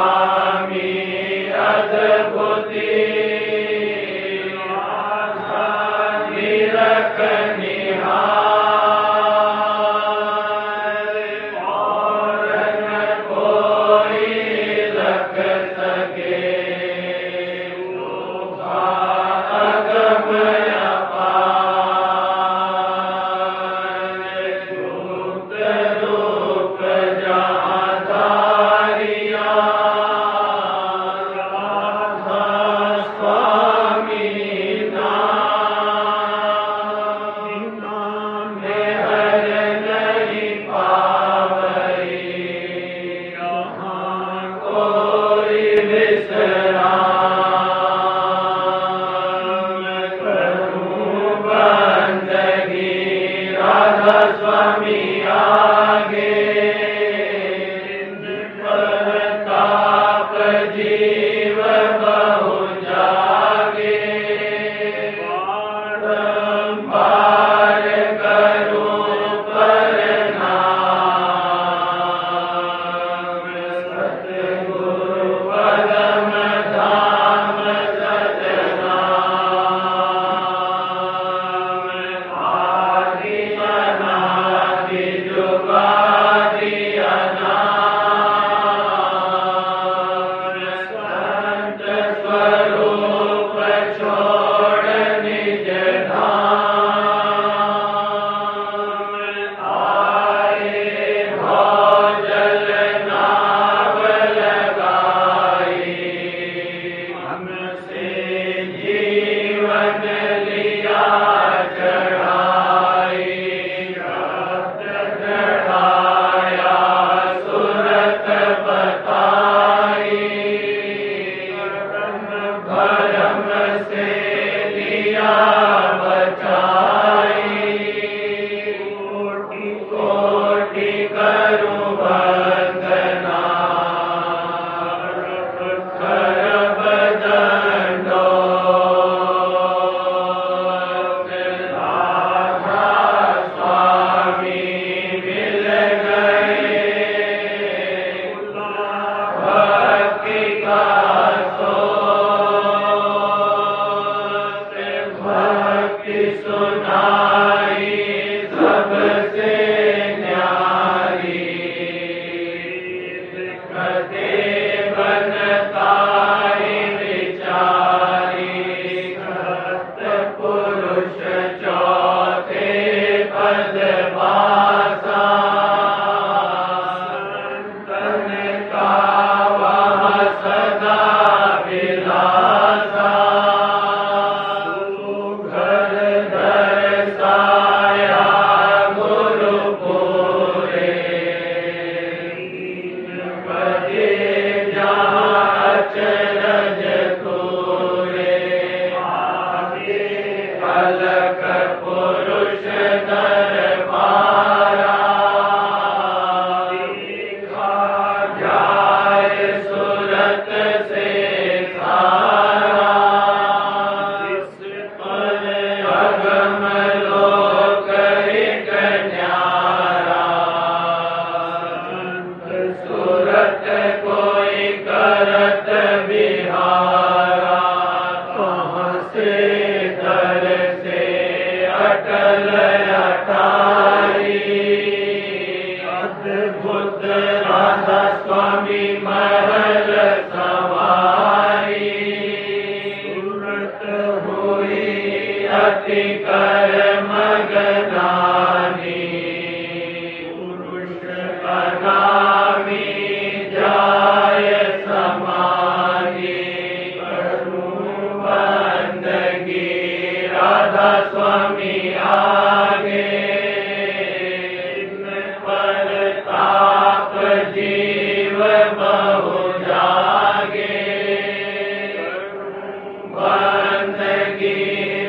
स्वामी अद्भुति निरख निहार और न कोई रख सके अगम अपार गुप्त रूप जहाँ धारिया राधा स्वामी नाम में हर नहीं पावई यहाँ कोई विश्राम करूं बंदगी राधा स्वामी आगे परताप जीव बहु जागे बारंबार करूं प्रणाम सतगुरु पदम धाम सतनाम आदि अनादि जुगादि अनाम संत स्वरूप छोड़ निज धाम आए भौजल नाव लगाई हमसे जीवन लिया चढ़ाई रक्त चढ़ाया सुरत बताई भरम से लिया बचाई कोटि कोटि करूं वंदना खरब दंडोत राधा स्वामी मिल गए भक्ति का सोत भक्ति सुनाई सबसे न्यारी कदे बनताई विचारी सत्पुरुष चौथे पद वासा संतन का वह सदा विलासा सुघर दर्शाया गुरुपुरे पदे जहाँ अचरज तोरे आगे अलग पुरुष दरबारा देखा जाए सुरत से सारा जिस पर अगम लोक एक न्यारा सुरत कोई करत बिहारा कहाँ से दर से अटल अटारी अद्भुत राधा स्वामी महल सवारी सूरत हुई अति कर मगनानी पुरुष अनामी जाय समानी करूं बंदगी राधा स्वामी आगे परताप जीव बहु जागे बंदगी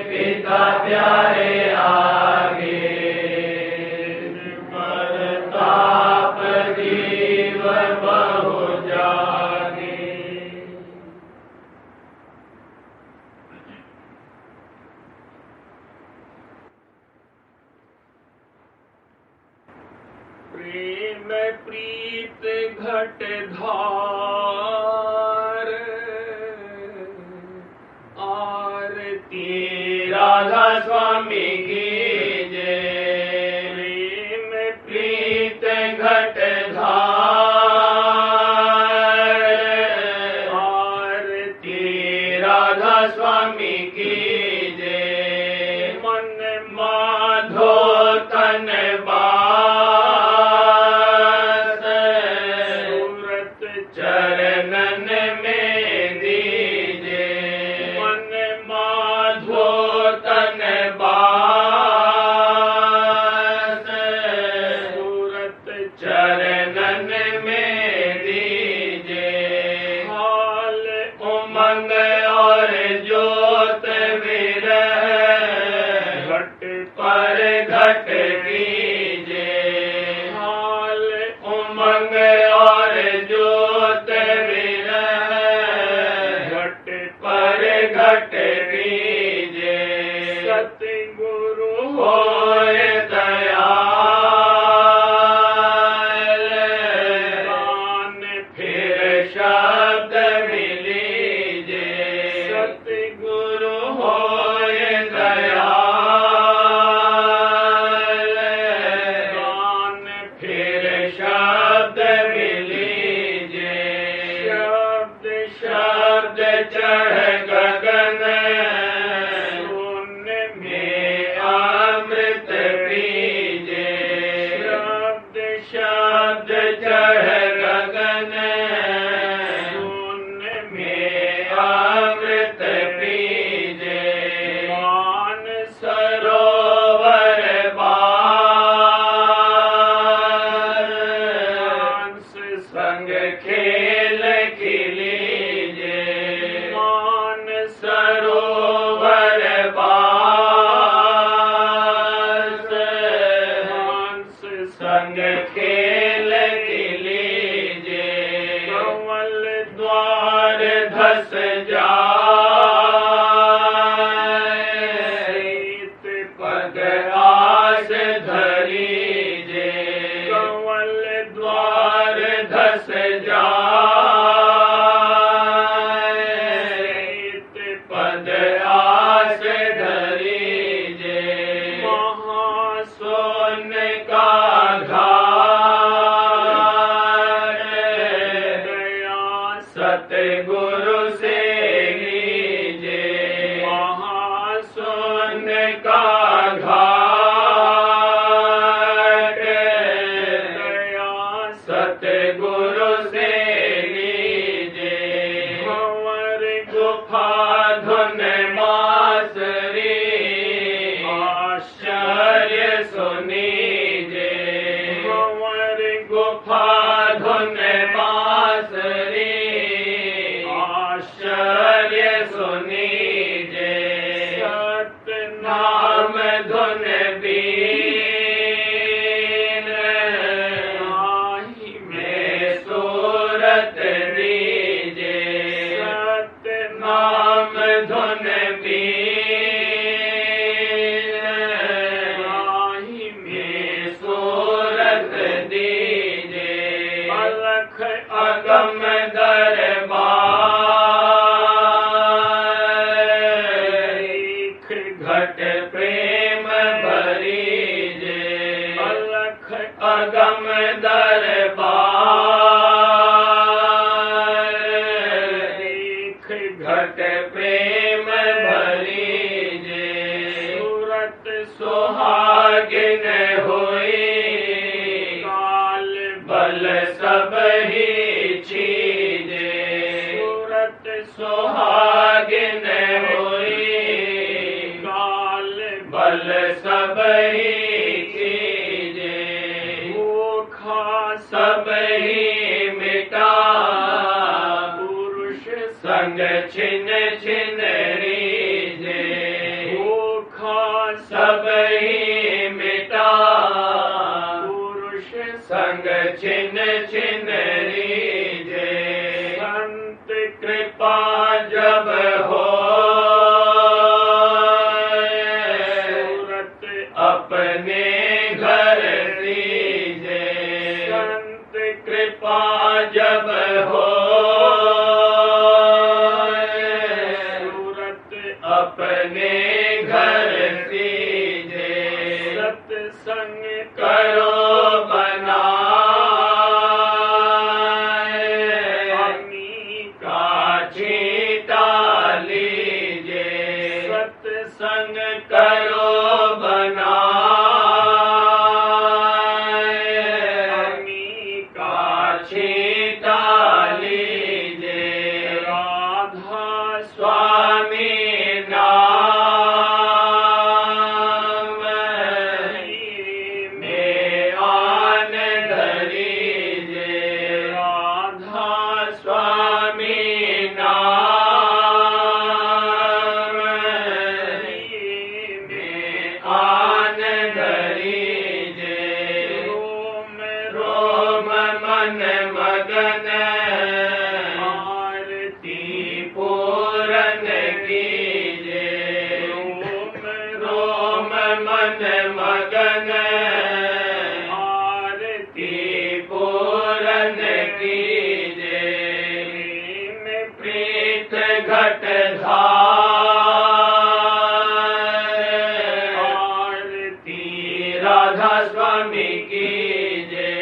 पिता प्यारे आगे परताप जीव बहु जागे। प्रेम प्रीत घट धार राधा स्वामी की जय। प्रेम प्रीत घट धार आरती राधा स्वामी की जय। मन माधो तन बास सूरत चरणन में दीजे। मन माधो तन बास सूरत चरणन में दीजे। हाल उमंग और ज्योत विरह घट पर घट कीजे। हाल उमंग और ज्योत विरह घट पर घट कीजे। सतगुरु होय दयाल कान फिर शब्द मिलीजे। सतगुरु होय दयाल कान फिर शब्द मिलीजे। शब्द शब्द चढ़ गगन शून्य में अमृत पीजे। शब्द शब्द चढ़ गगन शून्य में अमृत पीजे। मान सरोवर बार हंस संग खेल खिलीजे। मान सरोवर बार हंस संग खेल खिलीजे। कमल द्वार धस जाए शीत पग आस धरीजे। कमल द्वार धस जाए शीत पद आस धरीजे। महासोन का घाट दया सतगुरु से लीजे। महासोन का घाट दया सतगुरु से लीजे। भंवर गुफा धुन मासरी आश्चर्य सुनीजे। भंवर गुफा धुन मासरी आश्चर्य सुनीजे। सतनाम धुन बीन आही में सूरत दीजे। सतनाम धुन बीन आही में सूरत दीजे। अलख अगम दरबार दीख घट प्रेम भरीजे। अलख अगम दरबार दीख घट प्रेम भरीजे। सूरत सुहागिन हुई काल बल सब ही चीजे। सूरत सुहागिन हुई काल बल सब ही चीजे। भूखा सब ही मिटा पुरुष संग छिन छिन रीजे। भूखा सब ही मिटा पुरुष संग छिन छिन रीजे। संत कृपा जब हो सूरत अपने घर दीजे। संत कृपा जब हो सूरत अपने घर छीटा लीजे। सत्संग करो बनाए, अमी का छीटा लीजे। राधा स्वामी नाम में आन धरीजे। राधा स्वामी नाम में आन धरीजे। रोम रोम मन मगन आरती पूरन कीजे। रोम रोम मन मगन आरती पूरन कीजे। प्रीत घट धार आरती राधा स्वामी कीजे।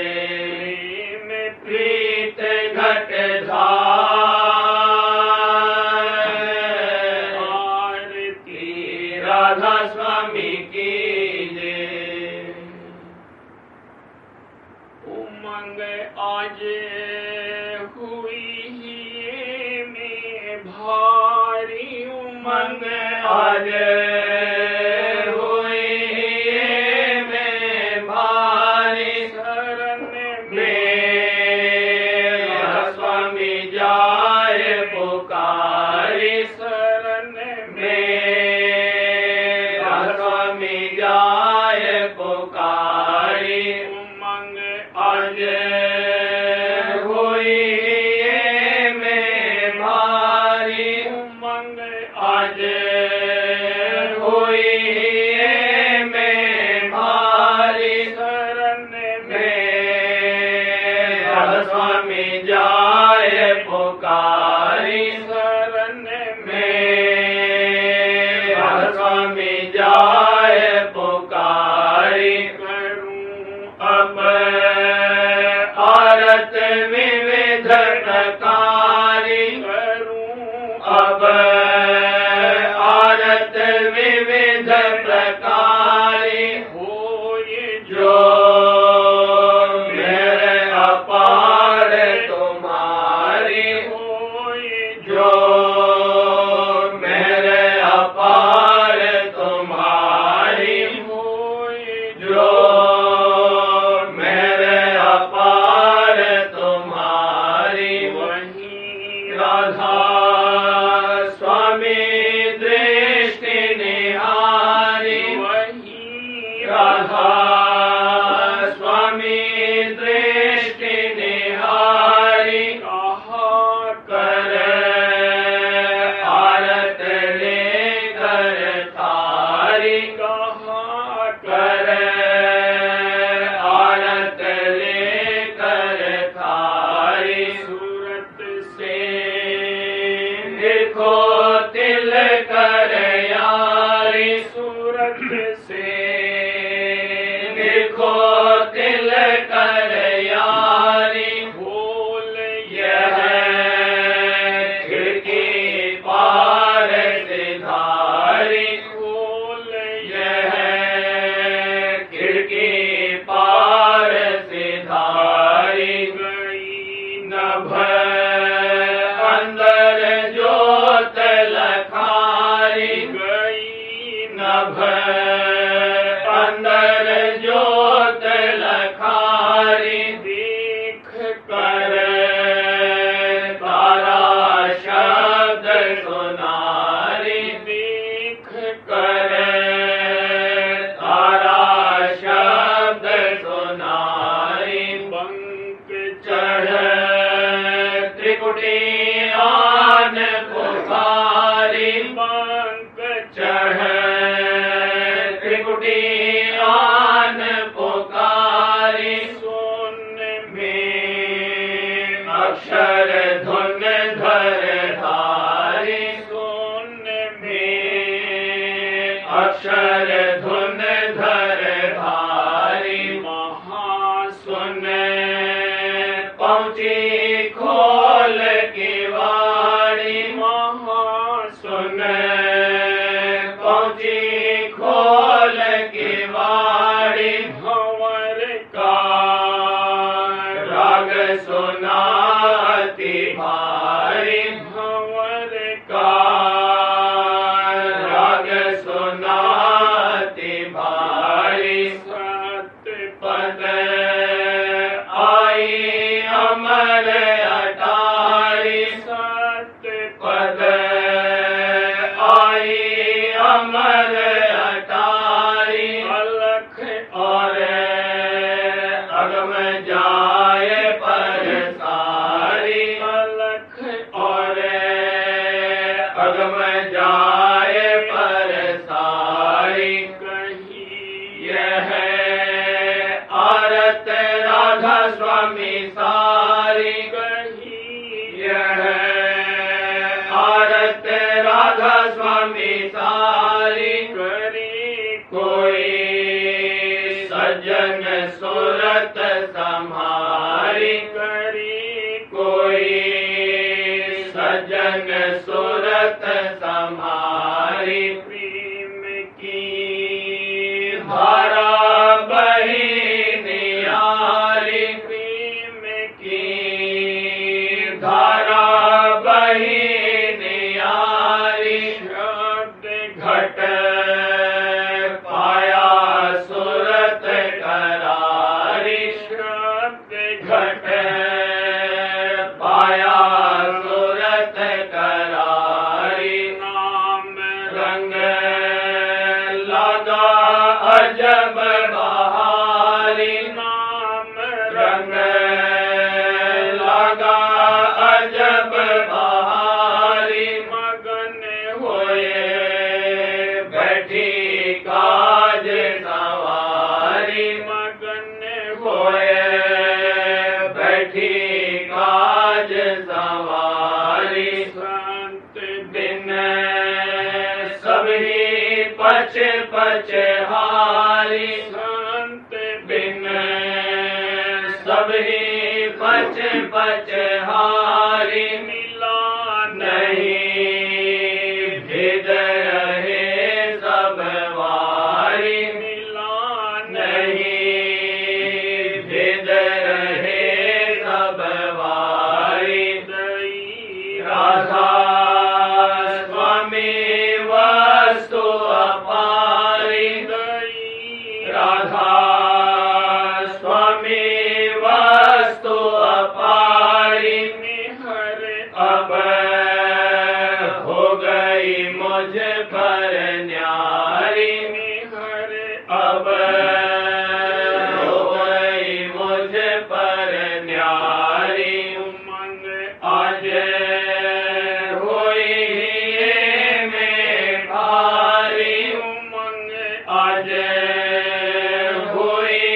प्रीत घट धार आरती राधा स्वामी कीजे। उमंग आज हुई ही में भारी। उमंग आज हुई ही में भारी। शरण में स्वामी जाए पुकारी। शरण में स्वामी जाए पुकारी। उमंग आज हुई में भारी। उमंग आज हुई में भारी। शरण में स्वामी जाए पुकारी। शरण में स्वामी जाए पुकारी। करूं अब आरत विविध प्रकारी। करूं अब आरत विविध प्रकारी। होय जो मेरे अपार तुम्हारी। होय जो मेरे अपार तुम्हारी। होय जो मेरे अपार तुम्हारी। वही राधा स्वामी दृष्टि निहारी। वही राधा स्वामी दृष्टि निहारी। कहा कर आरत लेकर थारी। कहा कर आरत लेकर थारी। सूरत से देखो तिल कर यारी। सूरत से देखो तिल कर यारी। भूल यह खिड़की पार से धारी। भूल यह खिड़की पार से धारी। गई नभ अंदर जोत लखारी। गई नभ अंदर जोत लखारी। देख कर तारा शब्द सुनारी। देख कर तारा शब्द सुनारी। बंक चढ़ त्रिकुटी आन पद आई अमर अटारी अलख और अगम जाए पर सारी अलख और अगम जाए पर सारी कही यह आरत राधा स्वामी सारी कही यह आरत राधा स्वामी सारी करी कोई सज्जन सुरत सम्हारी करी कोई सज्जन सुरत सम्हारी प्रेम की धारा बही निहारी प्रेम की धारा बही निहारी शब्द घट पाया सुरत करारी शब्द घट पाया सुरत करारी नाम रंग लगा अजब बहारी नाम रंग लगा अजब बहारी मगन होए बैठी काज सवारी मगन होए बैठी काज सवारी संत बिन सभी पच पच हारी संत बिन सभी पच पच हारी मिला नहीं भेद रहे सब वारी मिला नहीं भेद रहे सब वारी दई राधा स्वामी वस्तु अपारी दई राधा स्वामी वस्तु अपारी निहर अब हो गई मुझ पर न्यारी निहर अब हो गई मुझ पर न्यारी उमंग आज होई में भारी उमंग आज होई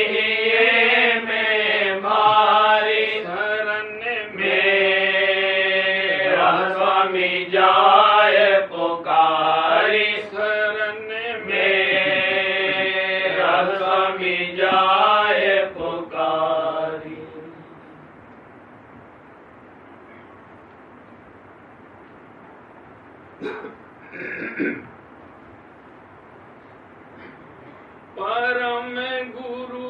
में भारी शरण मेरा स्वामी जाय पुकारी शरण मेरा स्वामी जाय पुकारी परम गुरु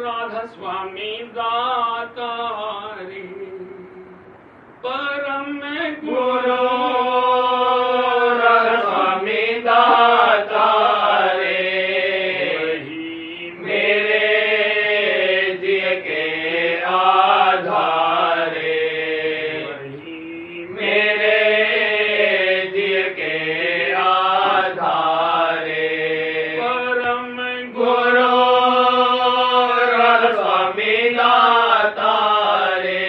राधा स्वामी दातारी परम गुरु राधा स्वामी दातारे मेरे दिए के आधारे मेरे दिए के आधारे परम गुरु राधा स्वामी दातारे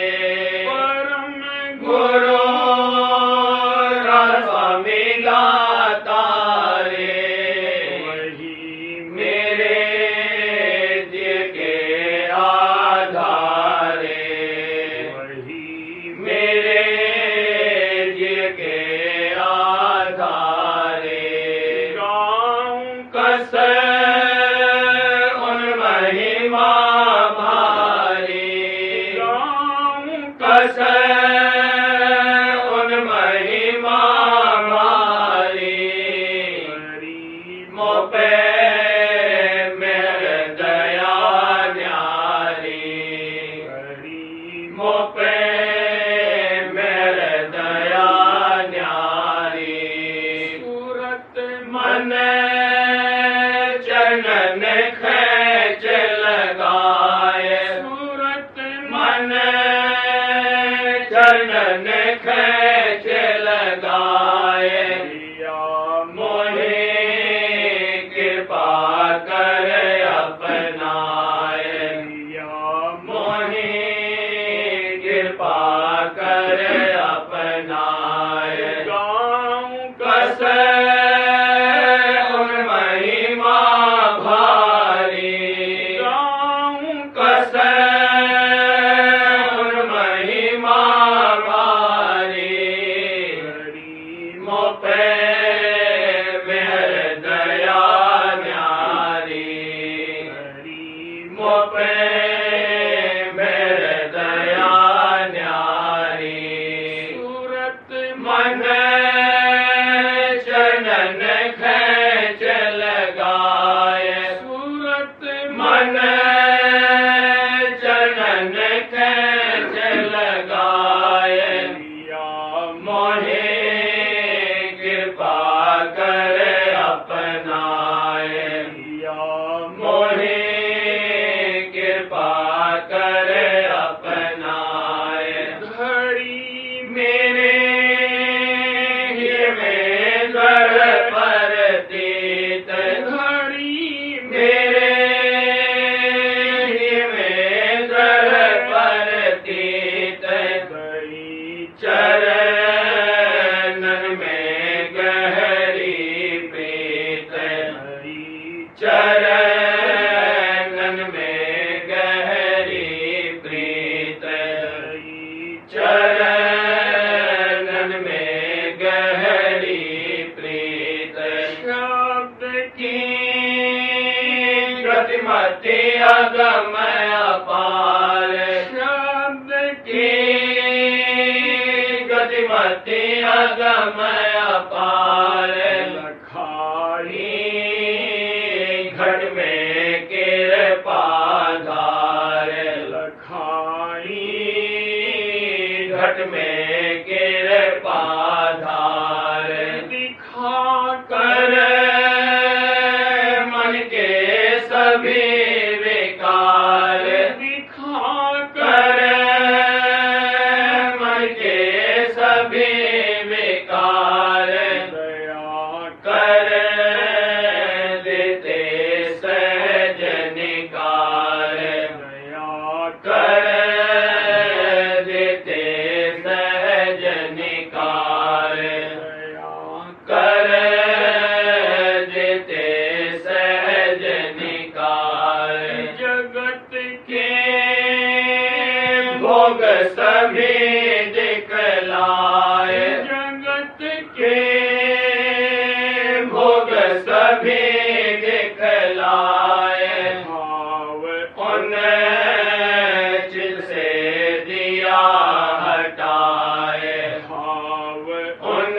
परम गुरु राधा स्वामी दातारे वही मेरे दिए के आधारे वही मेरे दिए के आधारे गाऊं कस उन महिमा भारी गाऊं कस खेच लगाए मोहे कृपा कर अपनाए मोहे कृपा कर अपनाए गाँव कसे उन महिमा भारी गाँव कसे उन महिमा भारी मोपे मेहर दया न्यारी मोपे मेहर दया न्यारी सूरत मन चनन खेच लगाए सूरत मन चनन खेच लगाए मोहे कृपा कर अपनाए मोहे कृपा कर अपनाए घड़ी मेरे में घर पर तीत घड़ी मेरे में घर पर तीत गई चरणन में गहरी प्रीत चरणन में गहरी प्रीत चरणन में गहरी प्रीत शब्द की गतिमति अगम अपार शब्द की गतिमति अगम अपार लखाई घट में कृपा धार लखाई घट में कृपा धार दिखा कर मन के सभी विकार दिखा कर मन के सभी विकार दया कर देते सहज निकार दया कर देते सहज निकार दया कर देते सहज निकार जगत के भोग सभी दिखलाए जगत के भोग सभी दिखलाए भाव उन चित से दिया हटाए भाव उन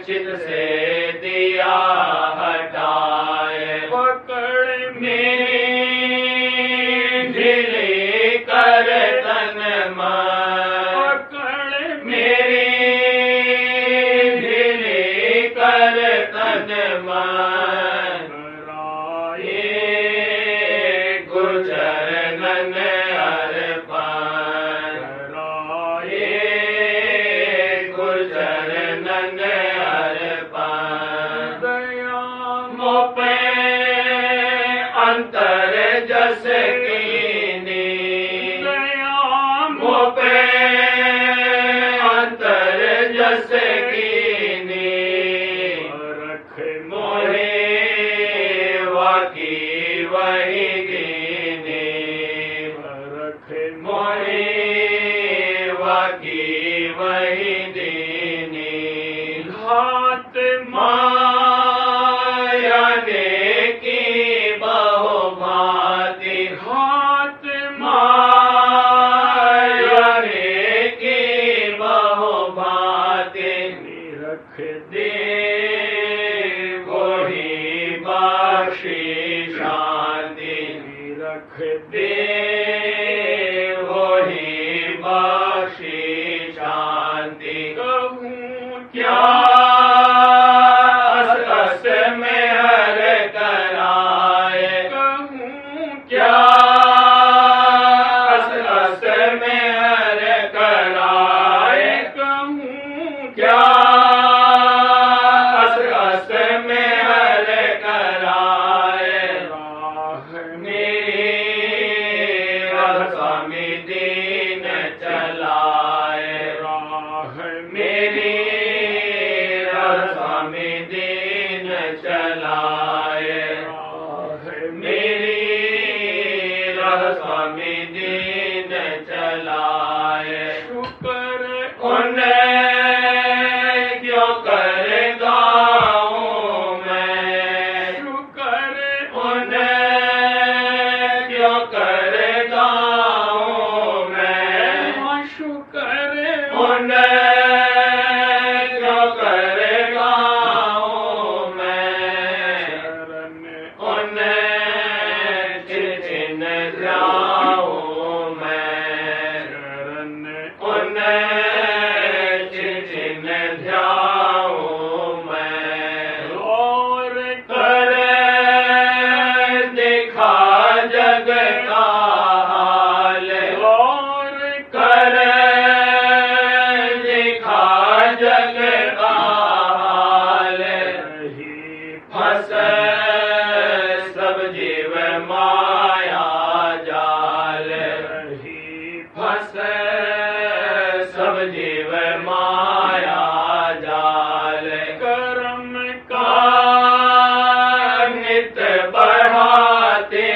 चित से दिया हटाए पकड़ मेरी ढीली कर तन मन पकड़ मेरी ढीली कर तन मन राये गुरुचरणन अर्पण राये गुरुचरणन अर्पण दया मोपे अंतर जस कीनी दया मोपे अंतर जस कीनी रख मोहे वाकी वही कीनी रख मोहे वाकी वही दीनी घात माया ने की बहु भांति घात माया ने की बहु भांति रख दे वही बख्शी शांति रख दे वही बख्शी शांति कहूँ क्या अस में हर कराए कहूँ क्या अस में हर कराए मेरी स्वामी दीन चलाए, मेरी स्वामी दीन चलाए। शुक्र उन्हें क्यों कर गाऊं मैं, शुक्र उन्हें क्यों कर गाऊं मैं, शुक्र उन्हें क्यों कर गाऊं मैं, उन्हें चिन जाऊं मैं, उन्हें चिन जाऊं मैं। और कर देखा जग का हाल, और कर देखा जग का हाल, फंस सब जीव माया जाल, फंस सब जीव माया जाल। कर्म का नित बढ़ाते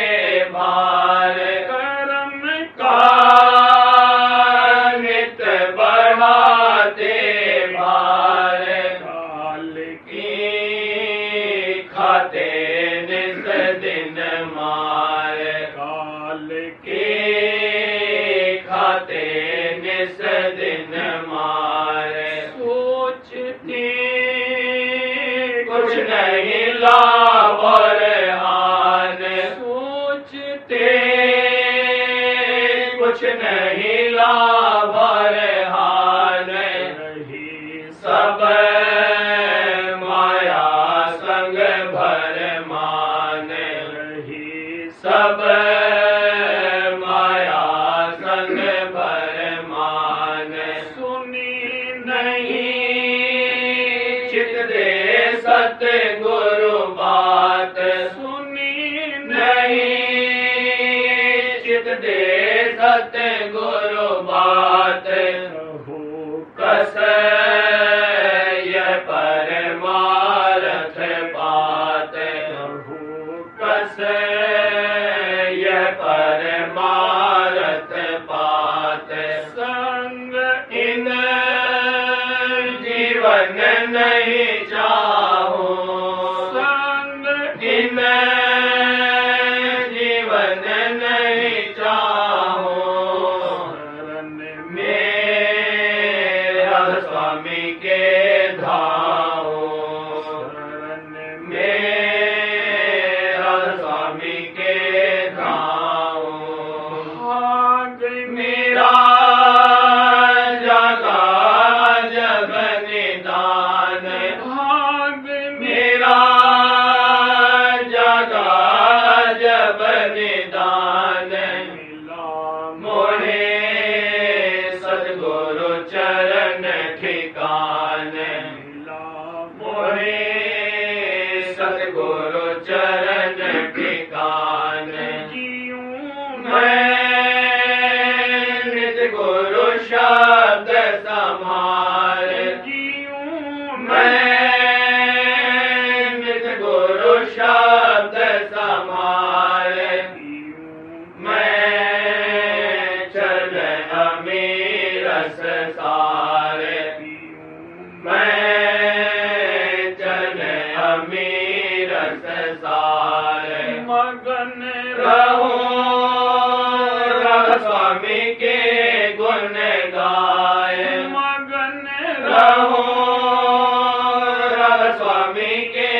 भार, कर्म का नित बढ़ाते भार, काल की खाते नित दिन मार, काल की खाते निस दिन मार। सोचते कुछ नहीं लाभ और हान, सोचते कुछ नहीं लाभ और हान, सब माया संग भर मान, सब माया संग भर मान। सुनी नहीं चित दे सतगुरु बात, सुनी नहीं चित दे सतगुरु बात, कस यह परमार्थ बात, कस यह परमार्थ बात। संग इन जीवन नहीं चाहो, संग इन जीवन नहीं चाहो, मेरा स्वामी के धाओ, मेरा स्वामी के धाओ। भाग मेरा जागा जब निदान, भाग मेरा जागा जब निदान, मोहे सतगुरु चरण ठिकान, मोहे सतगुरु चरण ठिकान। मैं नित गुरु शब्द संभाल, मैं नित गुरु शब्द संभाल, मैं चल अमीर सार, मैं चल अमीर सार। मगन रहूं स्वामी के गुण गाए, मगन रहूं स्वामी के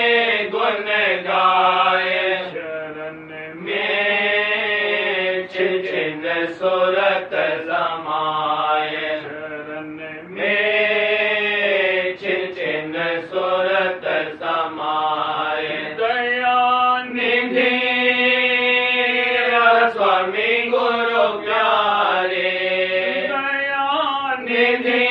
गुण गाए। शरण में छिन सूरत समाए, शरण में छिन सूरत समाए। दया निधि स्वामी गुरु प्यारे, दया निधि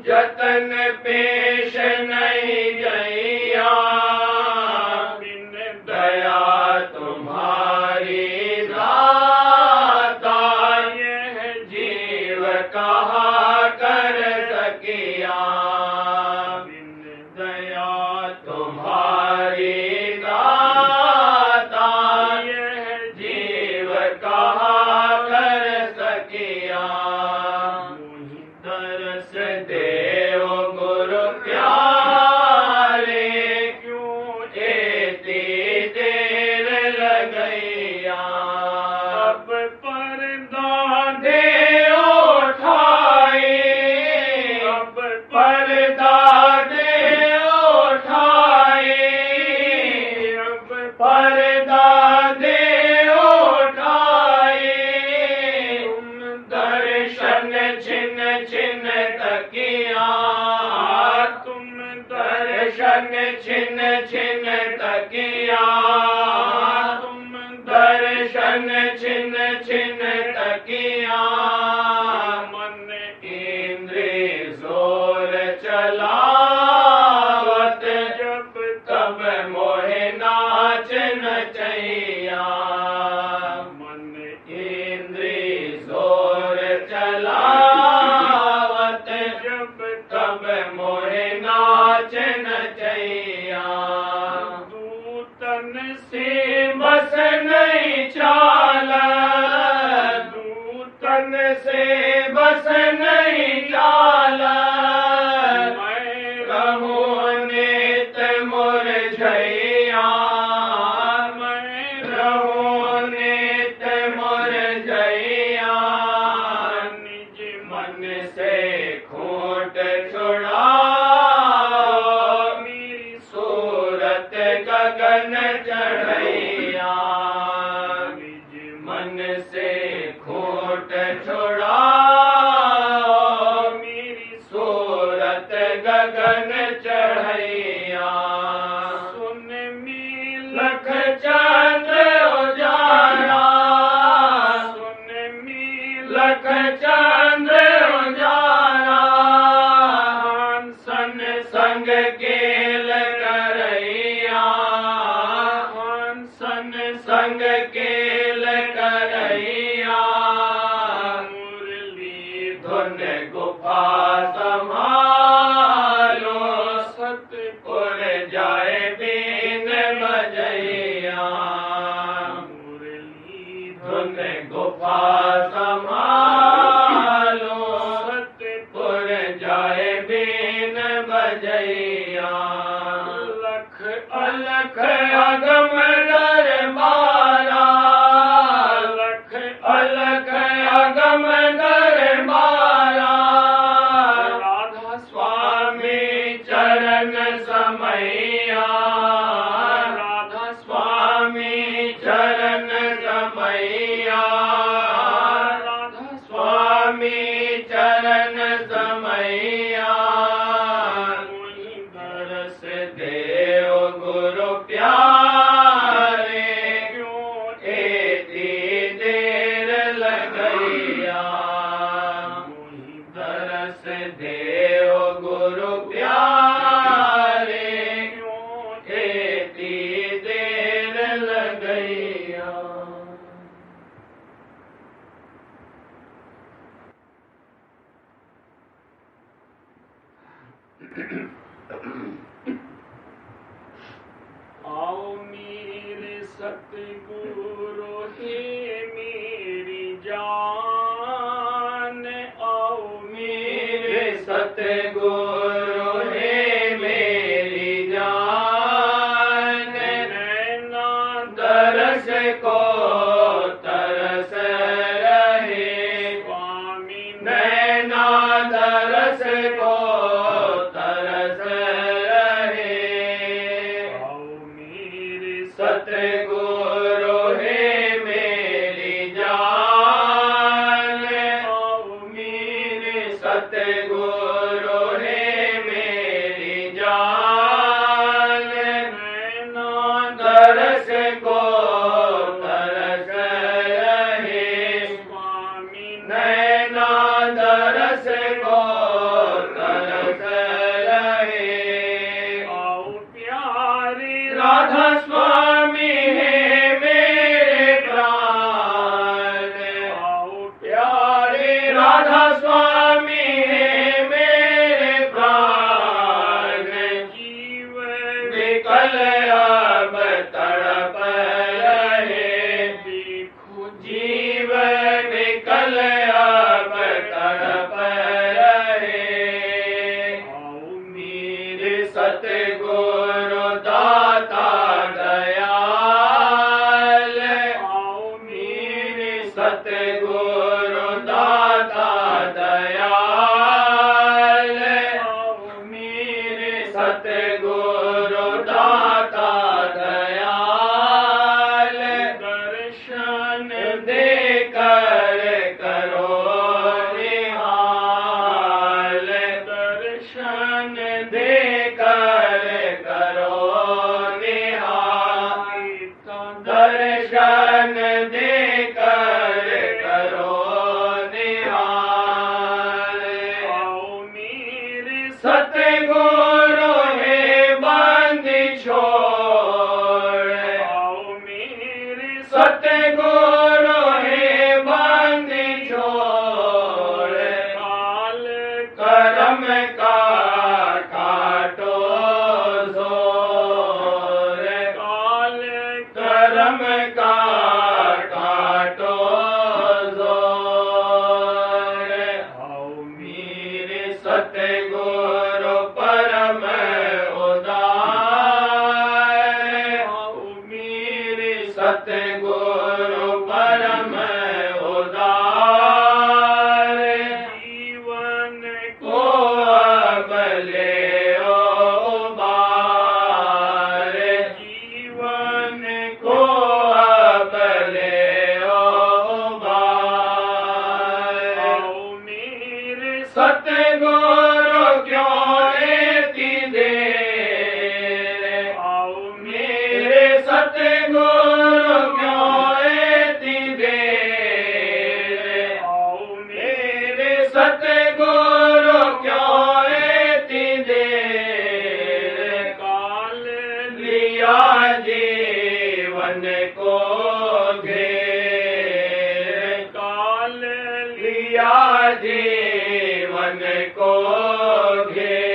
जतन पेश नहीं गैया, बिन दया तुम्हारी दाता, यह जीव कहा कर सकिया, बिन दया तुम्हारी दाता, यह जीव कहा कर सकिया, तरस देव गुरु प्यारे, क्यों एती देर लगैया, अब पर्दा दे उठाई, अब पर्दा दे उठाई, अब पर्दा दे उठाई, तुम दर्शन छिन छिन तकिया, तुम दर्शन छिन छिन तकिया, तुम दर्शन छिन छिन तकिया, मन इंद्रिय जोर चलावत, जब तब मोहे नाच नचैया, मन इंद्रिय जोर चलावत, जब तब मोहे नाच नचैया, दूतन से बस नहीं चाला, दूतन से बस नहीं चाला, मैं रहूं नित मुरझैया, मैं रहूं नित मुरझैया, निज मन से खोट छुड़ाओ, मेरी सूरत गगन चढ़ैया, निज मन से खोट छुड़ाओ, मेरी सूरत गगन चढ़ैया, सुन मिलख चंद्र उजाला, सुन मिलख चंद्र उजाला, हंसन संग केल करैया, हंसन संग केल करैया, मुरली धुन गुफा संभालो, सतपुर जाए बीन बजैया, मुरली धुन गुफा संभालो, सतपुर जाए बीन बजैया, लख अलख अगम दरबारा, लख अलख अगम दरबारा, राधा स्वामी चरण समैया, राधा स्वामी चरण समैया, राधा स्वामी चरण समैया, मुनि दरस देव गुरु प्यारे, क्यों एती देर लगैया, मुनि दरस देव गुरु प्यारे, क्यों एती देर लगैया। आओ मेरे सतगुरु हे मेरी जान, आओ मेरे सतगुरु हे मेरी जान, नैना दरस को तरस रहे, स्वामी नैना दरस को तरस रहे, आओ मेरे सतगुरु हे मेरी जान, आओ मेरे सतगुरु हे दर्शन देकर करो निहाल, दर्शन देकर करो निहाल। आओ मेरे सतगुरु हे बंद छोड़, आओ मेरे सतगुरु हे बंद छोड़, काल करम का काटो जोर, काल करम का काटो जोर। आओ मेरे सतगुरु परम उदार, आओ मेरे सतगुरु परम उदार। जीवन को अब ले उबार, जीवन को अब ले उबार। आओ मेरे सतगुरु क्यों लेती देर, आओ मेरे सतगुरु क्यों लेती देर, आओ मेरे सतगुरु क्यों लेती देर। काल लिया जीवन को घेर, काल लिया जीवन को घेर।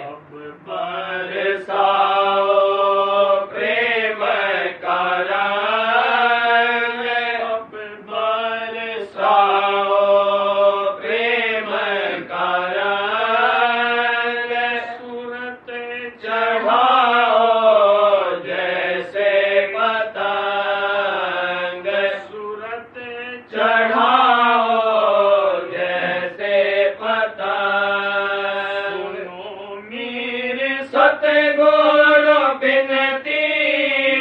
अब बरसाओ प्रेम का रंग, अब बरसाओ प्रेम का रंग। सूरत चढ़ाओ जैसे पतंग, सूरत चढ़ाओ जैसे पतंग। सुनो मेरे सतगुरु बिनती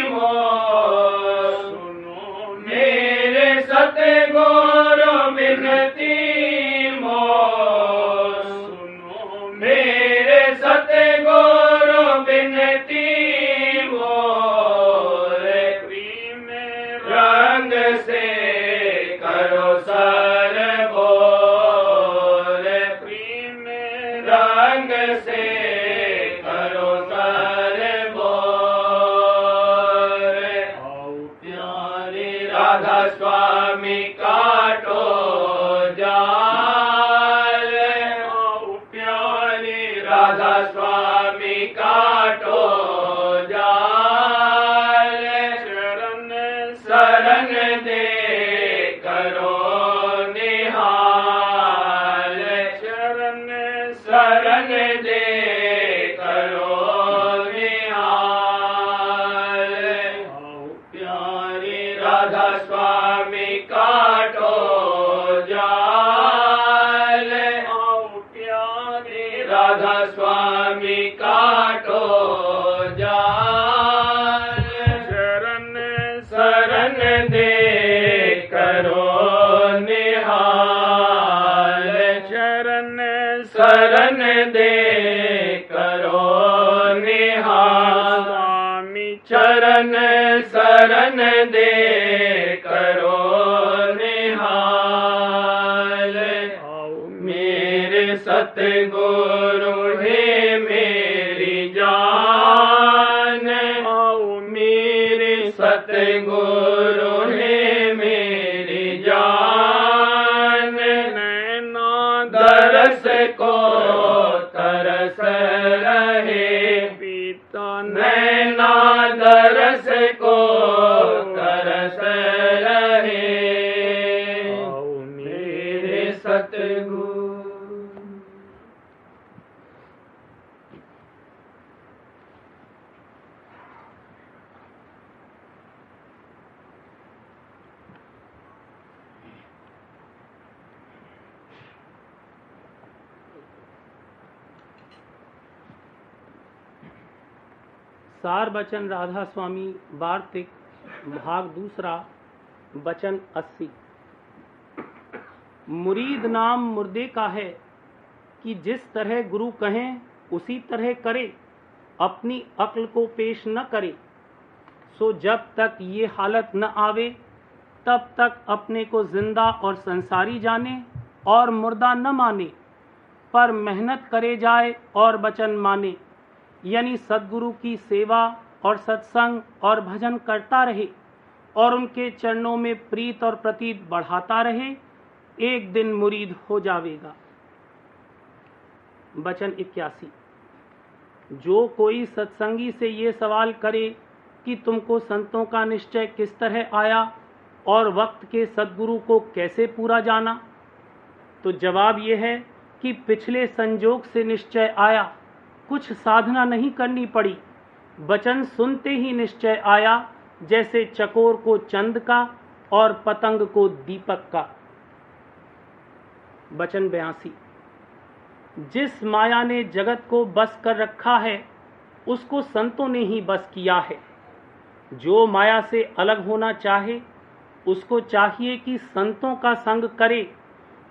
मोर, सुनो मेरे सतगुरु बिनती मोर, सुनो मेरे सतगुरु बिनती मोर। प्रेम रंग से करो सरबोर, प्रेम रंग से करो सरबोर। आओ प्यारे राधा स्वामी काटो जाल, आओ प्यारे राधा स्वामी काटो जाल। शरण शरण दे करो निहाल, शरण शरण दे करो निहाल। आओ प्यारे राधा स्वामी काटो जाल, आओ प्यारे राधा स्वामी काटो जाल। शरण शरण दे करो निहाल, शरण शरण दे करो निहाल। स्वामी चरण शरण दे करो निहाल। आओ मेरे सतगुरु हे मेरी जान, आओ मेरे सतगुरु हे मेरी जान। नैना दरस को तरस रहे पीता, नैना दरस को तरस रहे। आओ मेरे सतगुरु। सार बचन राधा स्वामी वार्तिक भाग दूसरा वचन 80। मुरीद नाम मुर्दे का है, कि जिस तरह गुरु कहें उसी तरह करे, अपनी अक्ल को पेश न करे। सो जब तक ये हालत न आवे तब तक अपने को जिंदा और संसारी जाने और मुर्दा न माने, पर मेहनत करे जाए और वचन माने, यानी सद्गुरु की सेवा और सत्संग और भजन करता रहे और उनके चरणों में प्रीत और प्रतीत बढ़ाता रहे, एक दिन मुरीद हो जावेगा। वचन 81। जो कोई सत्संगी से ये सवाल करे कि तुमको संतों का निश्चय किस तरह आया और वक्त के सद्गुरु को कैसे पूरा जाना, तो जवाब यह है कि पिछले संजोग से निश्चय आया, कुछ साधना नहीं करनी पड़ी, वचन सुनते ही निश्चय आया, जैसे चकोर को चंद का और पतंग को दीपक का। वचन 82। जिस माया ने जगत को बस कर रखा है उसको संतों ने ही बस किया है। जो माया से अलग होना चाहे उसको चाहिए कि संतों का संग करे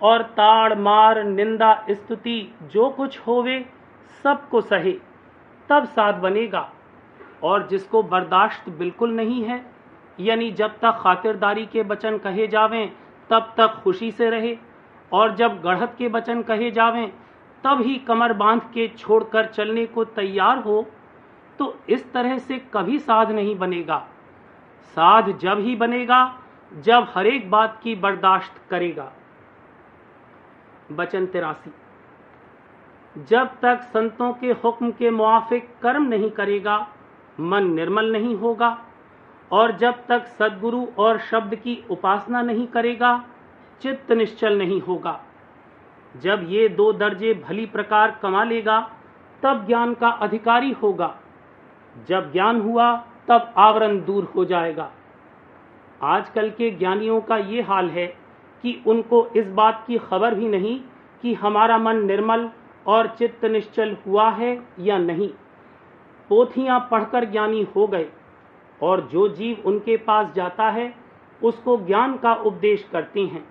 और ताड़ मार निंदा स्तुति जो कुछ होवे सबको सहे, तब साध बनेगा। और जिसको बर्दाश्त बिल्कुल नहीं है, यानी जब तक खातिरदारी के वचन कहे जावें तब तक खुशी से रहे, और जब गढ़त के वचन कहे जावें तब ही कमर बांध के छोड़कर चलने को तैयार हो, तो इस तरह से कभी साध नहीं बनेगा। साध जब ही बनेगा जब हर एक बात की बर्दाश्त करेगा। वचन 83। जब तक संतों के हुक्म के मुआफिक कर्म नहीं करेगा मन निर्मल नहीं होगा, और जब तक सद्गुरु और शब्द की उपासना नहीं करेगा चित्त निश्चल नहीं होगा। जब ये दो दर्जे भली प्रकार कमा लेगा तब ज्ञान का अधिकारी होगा। जब ज्ञान हुआ तब आवरण दूर हो जाएगा। आजकल के ज्ञानियों का ये हाल है कि उनको इस बात की खबर भी नहीं कि हमारा मन निर्मल और चित्त निश्चल हुआ है या नहीं। पोथियां पढ़कर ज्ञानी हो गए, और जो जीव उनके पास जाता है उसको ज्ञान का उपदेश करते हैं।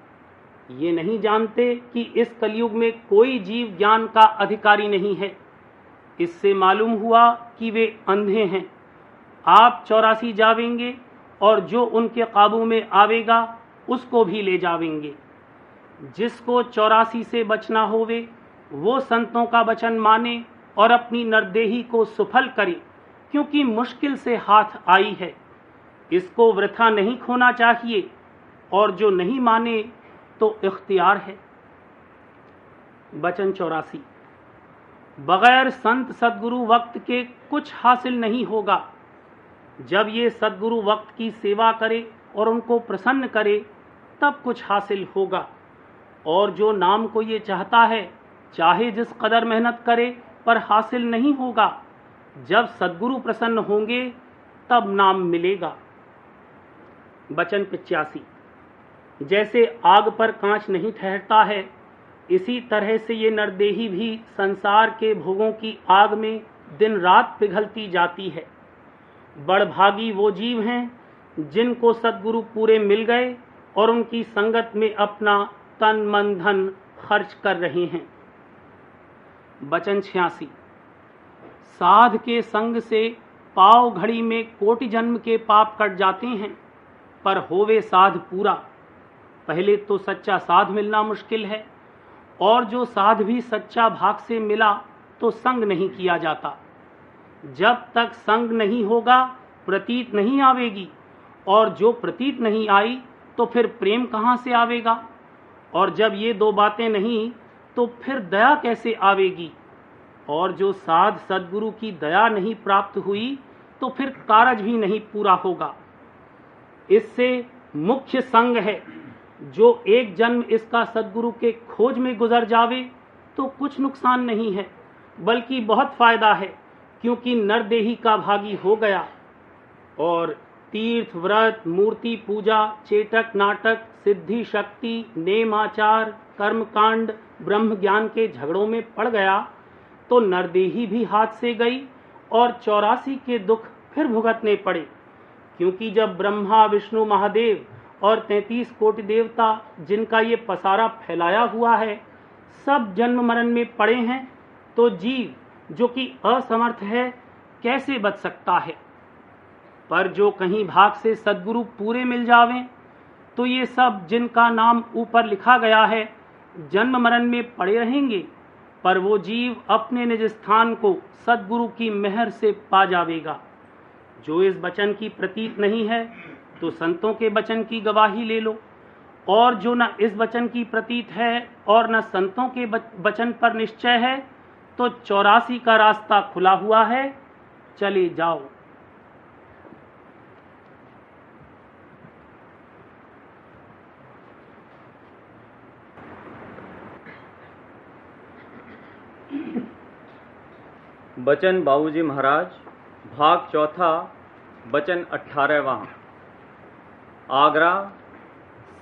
ये नहीं जानते कि इस कलयुग में कोई जीव ज्ञान का अधिकारी नहीं है। इससे मालूम हुआ कि वे अंधे हैं। आप 84 जावेंगे और जो उनके काबू में आवेगा उसको भी ले जावेंगे। जिसको 84 से बचना होवे वो संतों का वचन माने और अपनी नरदेही को सुफल करे, क्योंकि मुश्किल से हाथ आई है। इसको वृथा नहीं खोना चाहिए, और जो नहीं माने तो इख्तियार है। वचन 84। बगैर संत सद्गुरु वक्त के कुछ हासिल नहीं होगा। जब ये सद्गुरु वक्त की सेवा करे और उनको प्रसन्न करे तब कुछ हासिल होगा। और जो नाम को ये चाहता है चाहे जिस कदर मेहनत करे पर हासिल नहीं होगा। जब सद्गुरु प्रसन्न होंगे तब नाम मिलेगा। वचन 85। जैसे आग पर कांच नहीं ठहरता है, इसी तरह से ये नरदेही भी संसार के भोगों की आग में दिन रात पिघलती जाती है। बड़भागी वो जीव हैं जिनको सद्गुरु पूरे मिल गए और उनकी संगत में अपना तन मन धन खर्च कर रहे हैं। वचन 86। साध के संग से पाव घड़ी में कोटि जन्म के पाप कट जाते हैं, पर होवे साध पूरा। पहले तो सच्चा साध मिलना मुश्किल है, और जो साध भी सच्चा भाग से मिला तो संग नहीं किया जाता। जब तक संग नहीं होगा प्रतीत नहीं आवेगी, और जो प्रतीत नहीं आई तो फिर प्रेम कहाँ से आवेगा। और जब ये दो बातें नहीं तो फिर दया कैसे आवेगी। और जो साध सद्गुरु की दया नहीं प्राप्त हुई तो फिर कारज भी नहीं पूरा होगा। इससे मुख्य संग है। जो एक जन्म इसका सद्गुरु के खोज में गुजर जावे तो कुछ नुकसान नहीं है, बल्कि बहुत फायदा है, क्योंकि नरदेही का भागी हो गया। और तीर्थ व्रत मूर्ति पूजा चेटक नाटक सिद्धि शक्ति नेम आचार कर्मकांड ब्रह्म ज्ञान के झगड़ों में पड़ गया तो नरदेही भी हाथ से गई और 84 के दुख फिर भुगतने पड़े। क्योंकि जब ब्रह्मा विष्णु महादेव और 33 कोटि देवता जिनका ये पसारा फैलाया हुआ है सब जन्म मरण में पड़े हैं, तो जीव जो कि असमर्थ है कैसे बच सकता है। पर जो कहीं भाग से सद्गुरु पूरे मिल जावें, तो ये सब जिनका नाम ऊपर लिखा गया है जन्म मरण में पड़े रहेंगे, पर वो जीव अपने निज स्थान को सद्गुरु की मेहर से पा जावेगा। जो इस वचन की प्रतीत नहीं है, तो संतों के वचन की गवाही ले लो, और जो न इस वचन की प्रतीत है और न संतों के वचन पर निश्चय है, तो 84 का रास्ता खुला हुआ है, चले जाओ। बचन बाबूजी महाराज, भाग चौथा, वचन 18वां। आगरा,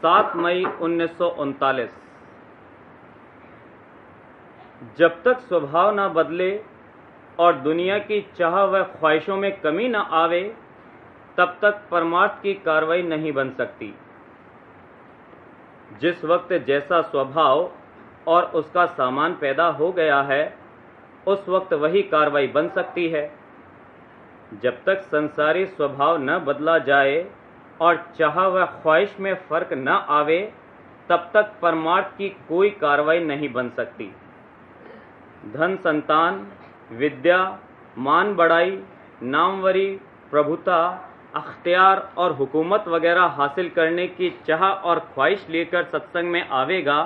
7 मई 1939। जब तक स्वभाव न बदले और दुनिया की चाह व ख्वाहिशों में कमी न आवे, तब तक परमार्थ की कार्रवाई नहीं बन सकती। जिस वक्त जैसा स्वभाव और उसका सामान पैदा हो गया है, उस वक्त वही कार्रवाई बन सकती है। जब तक संसारी स्वभाव न बदला जाए और चाह व ख्वाहिश में फर्क न आवे, तब तक परमार्थ की कोई कार्रवाई नहीं बन सकती। धन, संतान, विद्या, मान बढ़ाई, नामवरी, प्रभुता, अख्तियार और हुकूमत वगैरह हासिल करने की चाह और ख्वाहिश लेकर सत्संग में आवेगा,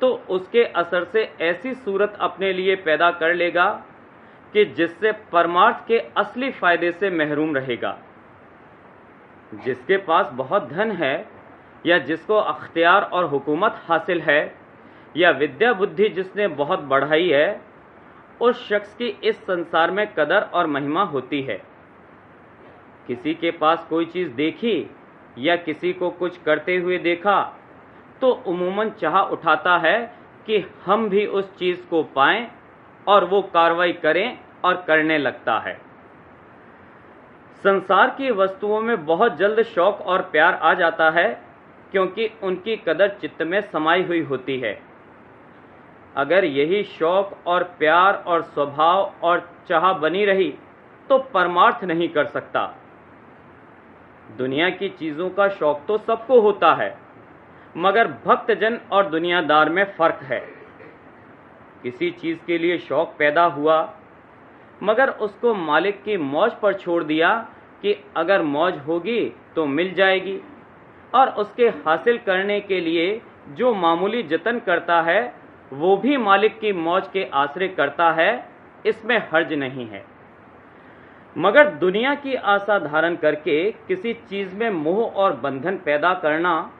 तो उसके असर से ऐसी सूरत अपने लिए पैदा कर लेगा कि जिससे परमार्थ के असली फायदे से महरूम रहेगा। जिसके पास बहुत धन है, या जिसको अख्तियार और हुकूमत हासिल है, या विद्या बुद्धि जिसने बहुत बढ़ाई है, उस शख्स की इस संसार में कदर और महिमा होती है। किसी के पास कोई चीज़ देखी या किसी को कुछ करते हुए देखा, तो उमूमन चाह उठाता है कि हम भी उस चीज़ को पाएं, और वो कार्रवाई करें और करने लगता है। संसार की वस्तुओं में बहुत जल्द शौक और प्यार आ जाता है, क्योंकि उनकी कदर चित्त में समाई हुई होती है। अगर यही शौक और प्यार और स्वभाव और चाह बनी रही, तो परमार्थ नहीं कर सकता। दुनिया की चीज़ों का शौक तो सबको होता है, मगर भक्तजन और दुनियादार में फर्क है। किसी चीज़ के लिए शौक पैदा हुआ, मगर उसको मालिक की मौज पर छोड़ दिया कि अगर मौज होगी तो मिल जाएगी, और उसके हासिल करने के लिए जो मामूली जतन करता है, वो भी मालिक की मौज के आश्रय करता है। इसमें हर्ज नहीं है। मगर दुनिया की आशा धारण करके किसी चीज़ में मोह और बंधन पैदा करना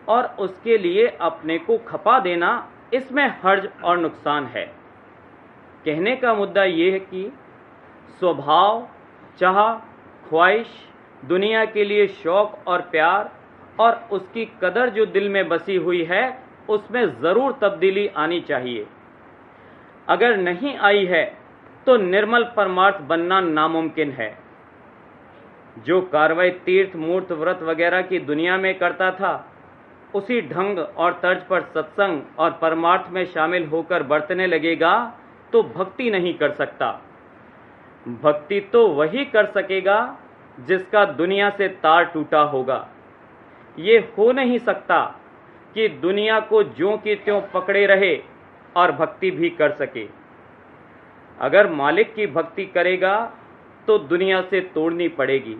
और उसके लिए अपने को खपा देना, इसमें हर्ज और नुकसान है। कहने का मुद्दा ये है कि स्वभाव, चाह, ख्वाहिश, दुनिया के लिए शौक और प्यार और उसकी कदर जो दिल में बसी हुई है, उसमें ज़रूर तब्दीली आनी चाहिए। अगर नहीं आई है, तो निर्मल परमार्थ बनना नामुमकिन है। जो कार्रवाई तीर्थ, मूर्त, व्रत वगैरह की दुनिया में करता था, उसी ढंग और तर्ज पर सत्संग और परमार्थ में शामिल होकर बरतने लगेगा, तो भक्ति नहीं कर सकता। भक्ति तो वही कर सकेगा जिसका दुनिया से तार टूटा होगा। ये हो नहीं सकता कि दुनिया को ज्यों की त्यों पकड़े रहे और भक्ति भी कर सके। अगर मालिक की भक्ति करेगा तो दुनिया से तोड़नी पड़ेगी।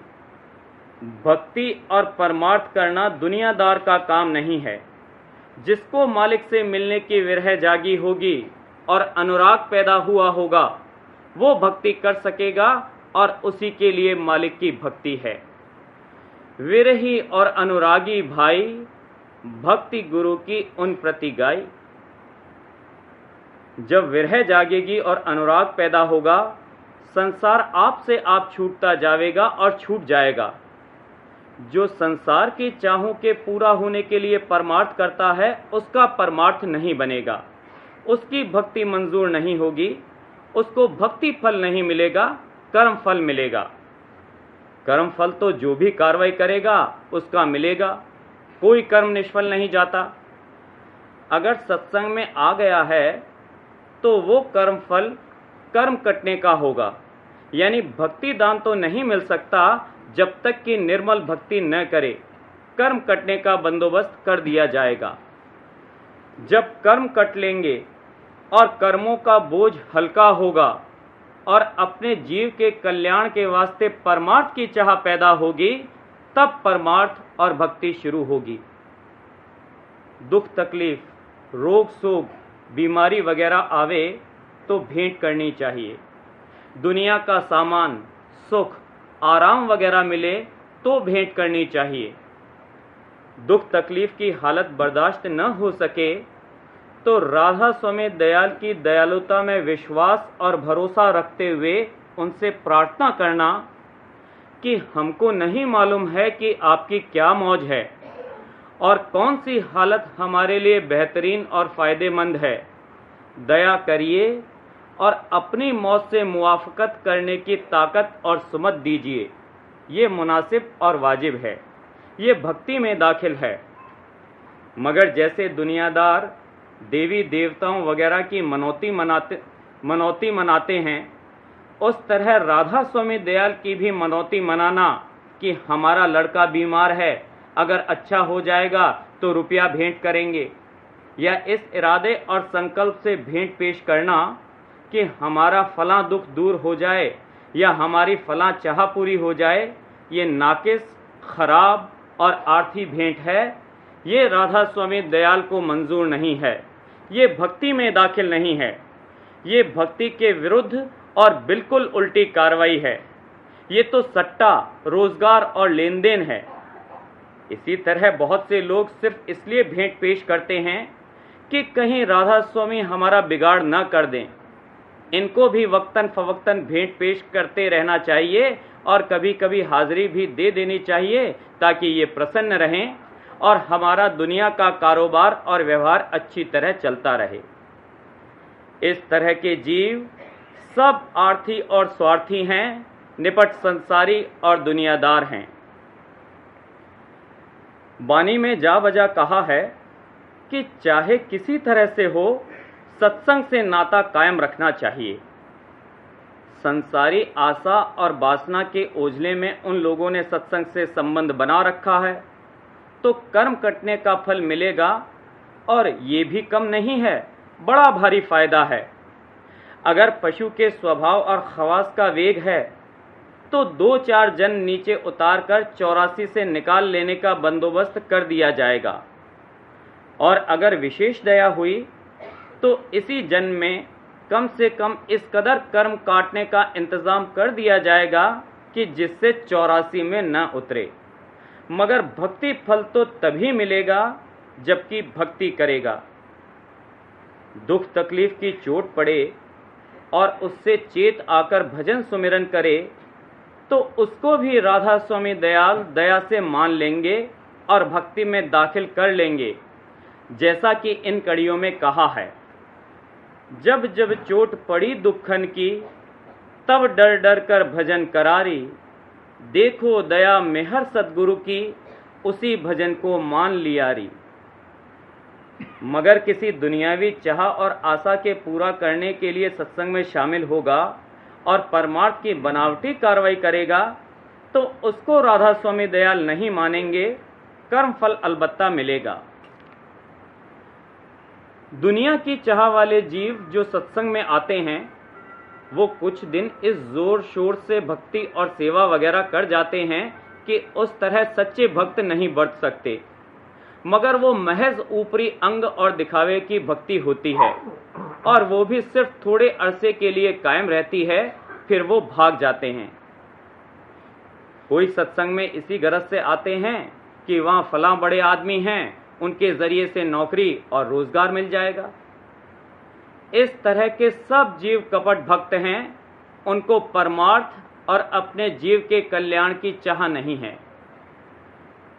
भक्ति और परमार्थ करना दुनियादार का काम नहीं है। जिसको मालिक से मिलने की विरह जागी होगी और अनुराग पैदा हुआ होगा, वो भक्ति कर सकेगा, और उसी के लिए मालिक की भक्ति है। विरही और अनुरागी भाई, भक्ति गुरु की उन प्रति गाई। जब विरह जागेगी और अनुराग पैदा होगा, संसार आप से आप छूटता जाएगा और छूट जाएगा। जो संसार की चाहों के पूरा होने के लिए परमार्थ करता है, उसका परमार्थ नहीं बनेगा, उसकी भक्ति मंजूर नहीं होगी, उसको भक्ति फल नहीं मिलेगा, कर्म फल मिलेगा। कर्म फल तो जो भी कार्रवाई करेगा उसका मिलेगा, कोई कर्म निष्फल नहीं जाता। अगर सत्संग में आ गया है तो वो कर्म फल कर्म कटने का होगा, यानी भक्ति दान तो नहीं मिल सकता जब तक कि निर्मल भक्ति न करे। कर्म कटने का बंदोबस्त कर दिया जाएगा। जब कर्म कट लेंगे और कर्मों का बोझ हल्का होगा और अपने जीव के कल्याण के वास्ते परमार्थ की चाह पैदा होगी, तब परमार्थ और भक्ति शुरू होगी। दुख तकलीफ, रोग शोक, बीमारी वगैरह आवे तो भेंट करनी चाहिए। दुनिया का सामान, सुख, आराम वगैरह मिले तो भेंट करनी चाहिए। दुख तकलीफ की हालत बर्दाश्त न हो सके तो राधा स्वामी दयाल की दयालुता में विश्वास और भरोसा रखते हुए उनसे प्रार्थना करना कि हमको नहीं मालूम है कि आपकी क्या मौज है और कौन सी हालत हमारे लिए बेहतरीन और फ़ायदेमंद है। दया करिए और अपनी मौत से मुआफ़कत करने की ताकत और सुमत दीजिए। ये मुनासिब और वाजिब है, ये भक्ति में दाखिल है। मगर जैसे दुनियादार देवी देवताओं वगैरह की मनौती मनाते हैं, उस तरह राधा स्वामी दयाल की भी मनौती मनाना कि हमारा लड़का बीमार है, अगर अच्छा हो जाएगा तो रुपया भेंट करेंगे, या इस इरादे और संकल्प से भेंट पेश करना कि हमारा फलां दुख दूर हो जाए या हमारी फलां चाह पूरी हो जाए, ये नाकिस, खराब और आर्थी भेंट है। ये राधा स्वामी दयाल को मंजूर नहीं है, ये भक्ति में दाखिल नहीं है, ये भक्ति के विरुद्ध और बिल्कुल उल्टी कार्रवाई है। ये तो सट्टा, रोजगार और लेन देन है। इसी तरह बहुत से लोग सिर्फ इसलिए भेंट पेश करते हैं कि कहीं राधा स्वामी हमारा बिगाड़ न कर दें। इनको भी वक्तन फवक्तन भेंट पेश करते रहना चाहिए और कभी कभी हाजिरी भी दे देनी चाहिए ताकि ये प्रसन्न रहें और हमारा दुनिया का कारोबार और व्यवहार अच्छी तरह चलता रहे। इस तरह के जीव सब आर्थी और स्वार्थी हैं, निपट संसारी और दुनियादार हैं। वाणी में जा बजा कहा है कि चाहे किसी तरह से हो, सत्संग से नाता कायम रखना चाहिए। संसारी आशा और वासना के ओझले में उन लोगों ने सत्संग से संबंध बना रखा है तो कर्म कटने का फल मिलेगा, और ये भी कम नहीं है, बड़ा भारी फायदा है। अगर पशु के स्वभाव और खवास का वेग है तो 2-4 जन नीचे उतारकर 84 से निकाल लेने का बंदोबस्त कर दिया जाएगा, और अगर विशेष दया हुई तो इसी जन्म में कम से कम इस कदर कर्म काटने का इंतजाम कर दिया जाएगा कि जिससे 84 में न उतरे। मगर भक्ति फल तो तभी मिलेगा जबकि भक्ति करेगा। दुख तकलीफ की चोट पड़े और उससे चेत आकर भजन सुमिरन करे तो उसको भी राधा स्वामी दयाल दया से मान लेंगे और भक्ति में दाखिल कर लेंगे, जैसा कि इन कड़ियों में कहा है। जब जब चोट पड़ी दुखन की, तब डर डर कर भजन करारी, देखो दया मेहर सतगुरु की, उसी भजन को मान लियारी। मगर किसी दुनियावी चाह और आशा के पूरा करने के लिए सत्संग में शामिल होगा और परमार्थ की बनावटी कार्रवाई करेगा तो उसको राधा स्वामी दयाल नहीं मानेंगे, कर्म फल अलबत्ता मिलेगा। दुनिया की चाह वाले जीव जो सत्संग में आते हैं वो कुछ दिन इस जोर शोर से भक्ति और सेवा वगैरह कर जाते हैं कि उस तरह सच्चे भक्त नहीं बरत सकते, मगर वो महज ऊपरी अंग और दिखावे की भक्ति होती है और वो भी सिर्फ थोड़े अरसे के लिए कायम रहती है, फिर वो भाग जाते हैं। कोई सत्संग में इसी गरज से आते हैं कि वहाँ फलां बड़े आदमी हैं, उनके जरिए से नौकरी और रोजगार मिल जाएगा। इस तरह के सब जीव कपट भक्त हैं, उनको परमार्थ और अपने जीव के कल्याण की चाह नहीं है।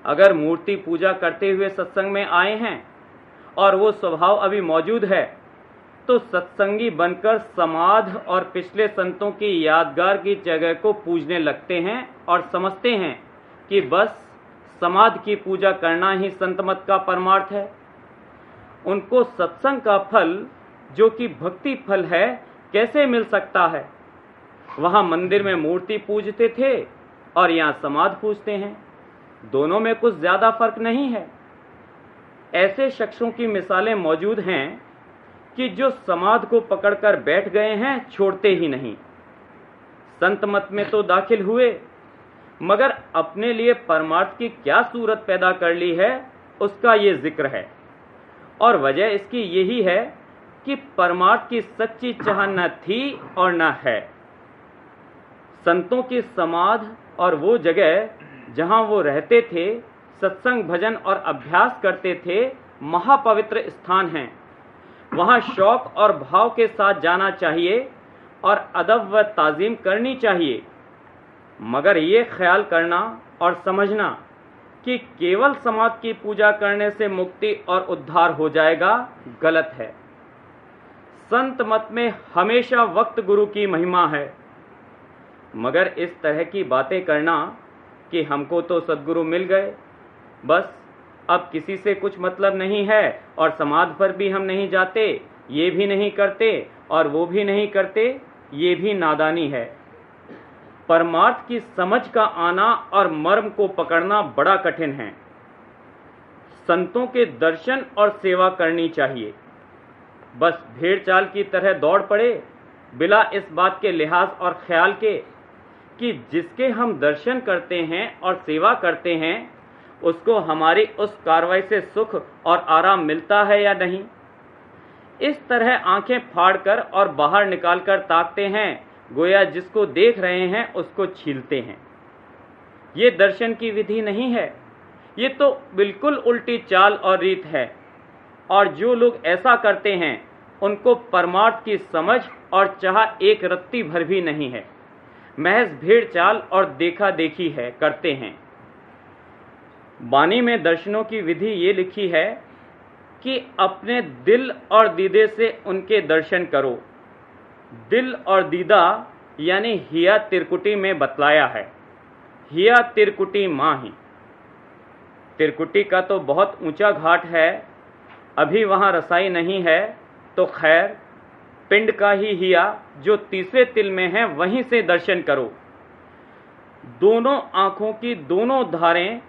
अगर मूर्ति पूजा करते हुए सत्संग में आए हैं और वो स्वभाव अभी मौजूद है तो सत्संगी बनकर समाध और पिछले संतों की यादगार की जगह को पूजने लगते हैं और समझते हैं कि बस समाध की पूजा करना ही संत मत का परमार्थ है। उनको सत्संग का फल जो कि भक्ति फल है कैसे मिल सकता है? वहां मंदिर में मूर्ति पूजते थे और यहाँ समाध पूजते हैं, दोनों में कुछ ज्यादा फर्क नहीं है। ऐसे शख्सों की मिसालें मौजूद हैं कि जो समाध को पकड़कर बैठ गए हैं, छोड़ते ही नहीं। संत मत में तो दाखिल हुए, मगर अपने लिए परमार्थ की क्या सूरत पैदा कर ली है, उसका ये जिक्र है। और वजह इसकी यही है कि परमार्थ की सच्ची चाह न थी और न है। संतों की समाध और वो जगह जहां वो रहते थे, सत्संग भजन और अभ्यास करते थे, महापवित्र स्थान हैं। वहां शौक और भाव के साथ जाना चाहिए और अदब व ताजीम करनी चाहिए, मगर ये ख्याल करना और समझना कि केवल समाध की पूजा करने से मुक्ति और उद्धार हो जाएगा, गलत है। संत मत में हमेशा वक्त गुरु की महिमा है, मगर इस तरह की बातें करना कि हमको तो सद्गुरु मिल गए, बस अब किसी से कुछ मतलब नहीं है और समाध पर भी हम नहीं जाते, ये भी नहीं करते और वो भी नहीं करते, ये भी नादानी है। परमार्थ की समझ का आना और मर्म को पकड़ना बड़ा कठिन है। संतों के दर्शन और सेवा करनी चाहिए, बस भेड़ चाल की तरह दौड़ पड़े, बिला इस बात के लिहाज और ख्याल के कि जिसके हम दर्शन करते हैं और सेवा करते हैं उसको हमारी उस कार्रवाई से सुख और आराम मिलता है या नहीं। इस तरह आंखें फाड़कर और बाहर निकालकर ताकते हैं, गोया जिसको देख रहे हैं उसको छीलते हैं। ये दर्शन की विधि नहीं है, ये तो बिल्कुल उल्टी चाल और रीत है। और जो लोग ऐसा करते हैं उनको परमार्थ की समझ और चाह एक रत्ती भर भी नहीं है, महज भेड़ चाल और देखा देखी है करते हैं। वाणी में दर्शनों की विधि ये लिखी है कि अपने दिल और दीदे से उनके दर्शन करो। दिल और दीदा यानी हिया तिरकुटी में बतलाया है, हिया तिरकुटी माँ ही। तिरकुटी का तो बहुत ऊंचा घाट है, अभी वहां रसाई नहीं है, तो खैर पिंड का ही हिया जो तीसरे तिल में है वहीं से दर्शन करो। दोनों आंखों की दोनों धारें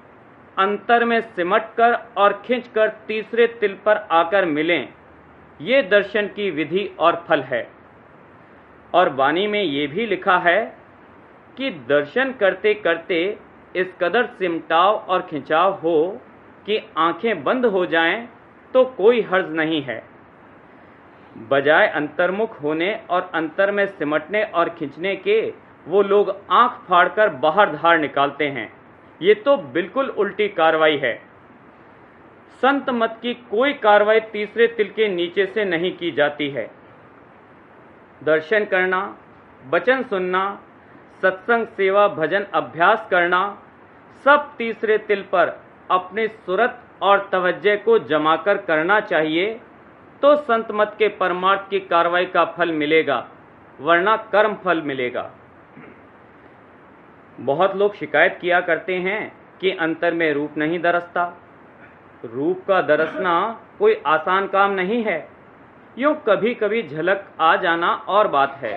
अंतर में सिमटकर और खींचकर तीसरे तिल पर आकर मिलें, ये दर्शन की विधि और फल है। और वाणी में ये भी लिखा है कि दर्शन करते करते इस कदर सिमटाव और खिंचाव हो कि आंखें बंद हो जाएं तो कोई हर्ज नहीं है। बजाय अंतर्मुख होने और अंतर में सिमटने और खींचने के वो लोग आंख फाड़कर बाहर धार निकालते हैं। ये तो बिल्कुल उल्टी कार्रवाई है। संत मत की कोई कार्रवाई तीसरे तिल के नीचे से नहीं की जाती है। दर्शन करना, वचन सुनना, सत्संग सेवा भजन अभ्यास करना, सब तीसरे तिल पर अपनी सुरत और तवज्जो को जमाकर करना चाहिए, तो संत मत के परमार्थ की कार्रवाई का फल मिलेगा, वरना कर्म फल मिलेगा। बहुत लोग शिकायत किया करते हैं कि अंतर में रूप नहीं दरसता। रूप का दरसना कोई आसान काम नहीं है, यूं कभी कभी झलक आ जाना और बात है।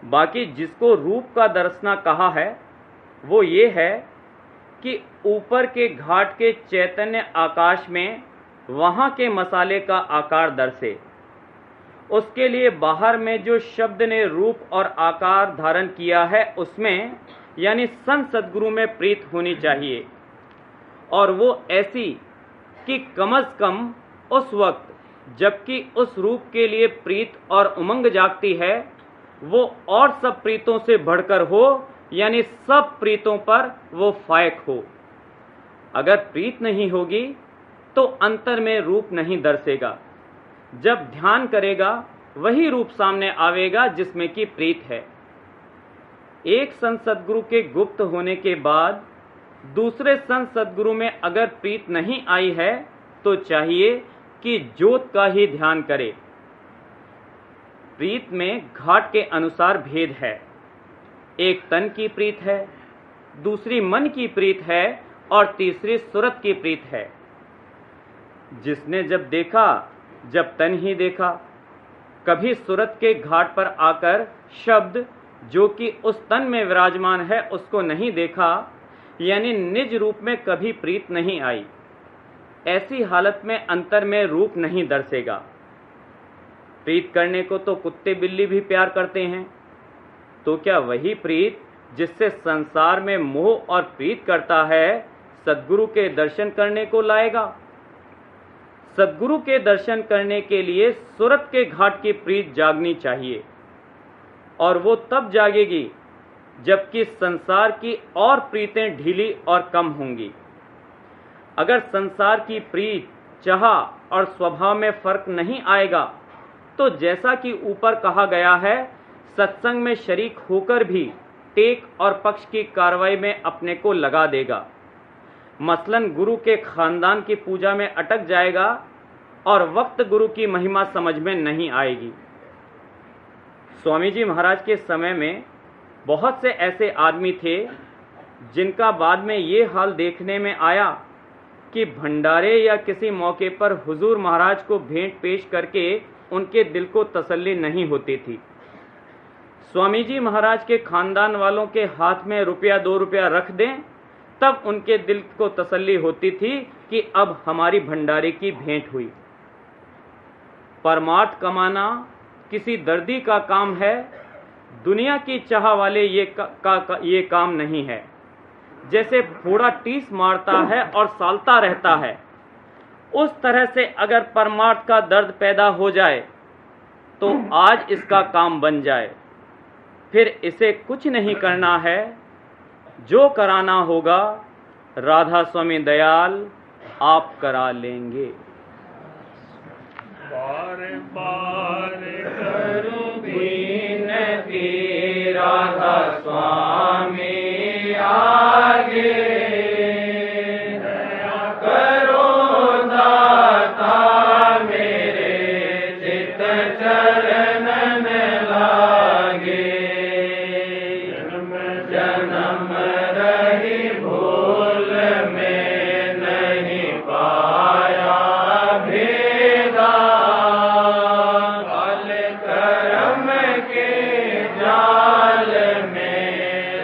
बाकी जिसको रूप का दरसना कहा है वो ये है कि ऊपर के घाट के चैतन्य आकाश में वहां के मसाले का आकार दर्शे। उसके लिए बाहर में जो शब्द ने रूप और आकार धारण किया है उसमें यानी संत सद्गुरु में प्रीत होनी चाहिए, और वो ऐसी कि कम से कम उस वक्त जबकि उस रूप के लिए प्रीत और उमंग जागती है वो और सब प्रीतों से बढ़कर हो, यानी सब प्रीतों पर वो फायक हो। अगर प्रीत नहीं होगी तो अंतर में रूप नहीं दर्शेगा। जब ध्यान करेगा वही रूप सामने आवेगा जिसमें कि प्रीत है। एक संत सद्गुरु के गुप्त होने के बाद दूसरे संत सद्गुरु में अगर प्रीत नहीं आई है तो चाहिए कि ज्योत का ही ध्यान करे। प्रीत में घाट के अनुसार भेद है, एक तन की प्रीत है, दूसरी मन की प्रीत है और तीसरी सुरत की प्रीत है। जिसने जब देखा जब तन ही देखा। कभी सूरत के घाट पर आकर शब्द जो कि उस तन में विराजमान है उसको नहीं देखा, यानी निज रूप में कभी प्रीत नहीं आई। ऐसी हालत में अंतर में रूप नहीं दर्शेगा। प्रीत करने को तो कुत्ते बिल्ली भी प्यार करते हैं, तो क्या वही प्रीत जिससे संसार में मोह और प्रीत करता है सद्गुरु के दर्शन करने को लाएगा? सद्गुरु के दर्शन करने के लिए सूरत के घाट की प्रीत जागनी चाहिए, और वो तब जागेगी जबकि संसार की और प्रीतें ढीली और कम होंगी। अगर संसार की प्रीत, चाह और स्वभाव में फर्क नहीं आएगा तो जैसा कि ऊपर कहा गया है, सत्संग में शरीक होकर भी टेक और पक्ष की कार्रवाई में अपने को लगा देगा। मसलन गुरु के खानदान की पूजा में अटक जाएगा और वक्त गुरु की महिमा समझ में नहीं आएगी। स्वामी जी महाराज के समय में बहुत से ऐसे आदमी थे जिनका बाद में ये हाल देखने में आया कि भंडारे या किसी मौके पर हुजूर महाराज को भेंट पेश करके उनके दिल को तसल्ली नहीं होती थी। स्वामी जी महाराज के खानदान वालों के हाथ में रुपया 2 रुपया रख दें तब उनके दिल को तसल्ली होती थी कि अब हमारी भंडारे की भेंट हुई। परमार्थ कमाना किसी दर्दी का काम है, दुनिया की चाह वाले ये काम नहीं है। जैसे फोड़ा टीस मारता है और सालता रहता है, उस तरह से अगर परमार्थ का दर्द पैदा हो जाए तो आज इसका काम बन जाए। फिर इसे कुछ नहीं करना है, जो कराना होगा राधा स्वामी दयाल आप करा लेंगे। बार बार करूं विनती राधा स्वामी आगे, दया करो दाता मेरे चित चरणन लागे। जन्म जन्म रही भूल में नहीं पाया भेदा, काल करम के जाल में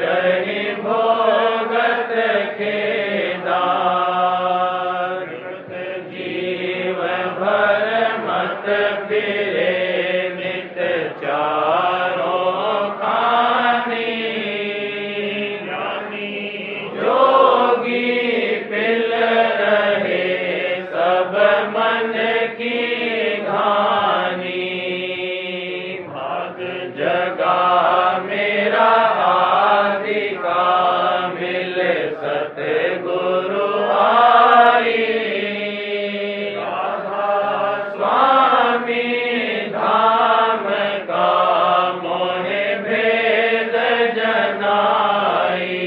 रही भोगत खेदा। जीव भर मत फिरे नित चारों खानी, जोगी पिल रहे सब मन की घानी। भाग जगा मेरा आदि का मिल सतगुरु आई। राधा स्वामी धाम का मोहे भेद जनाई।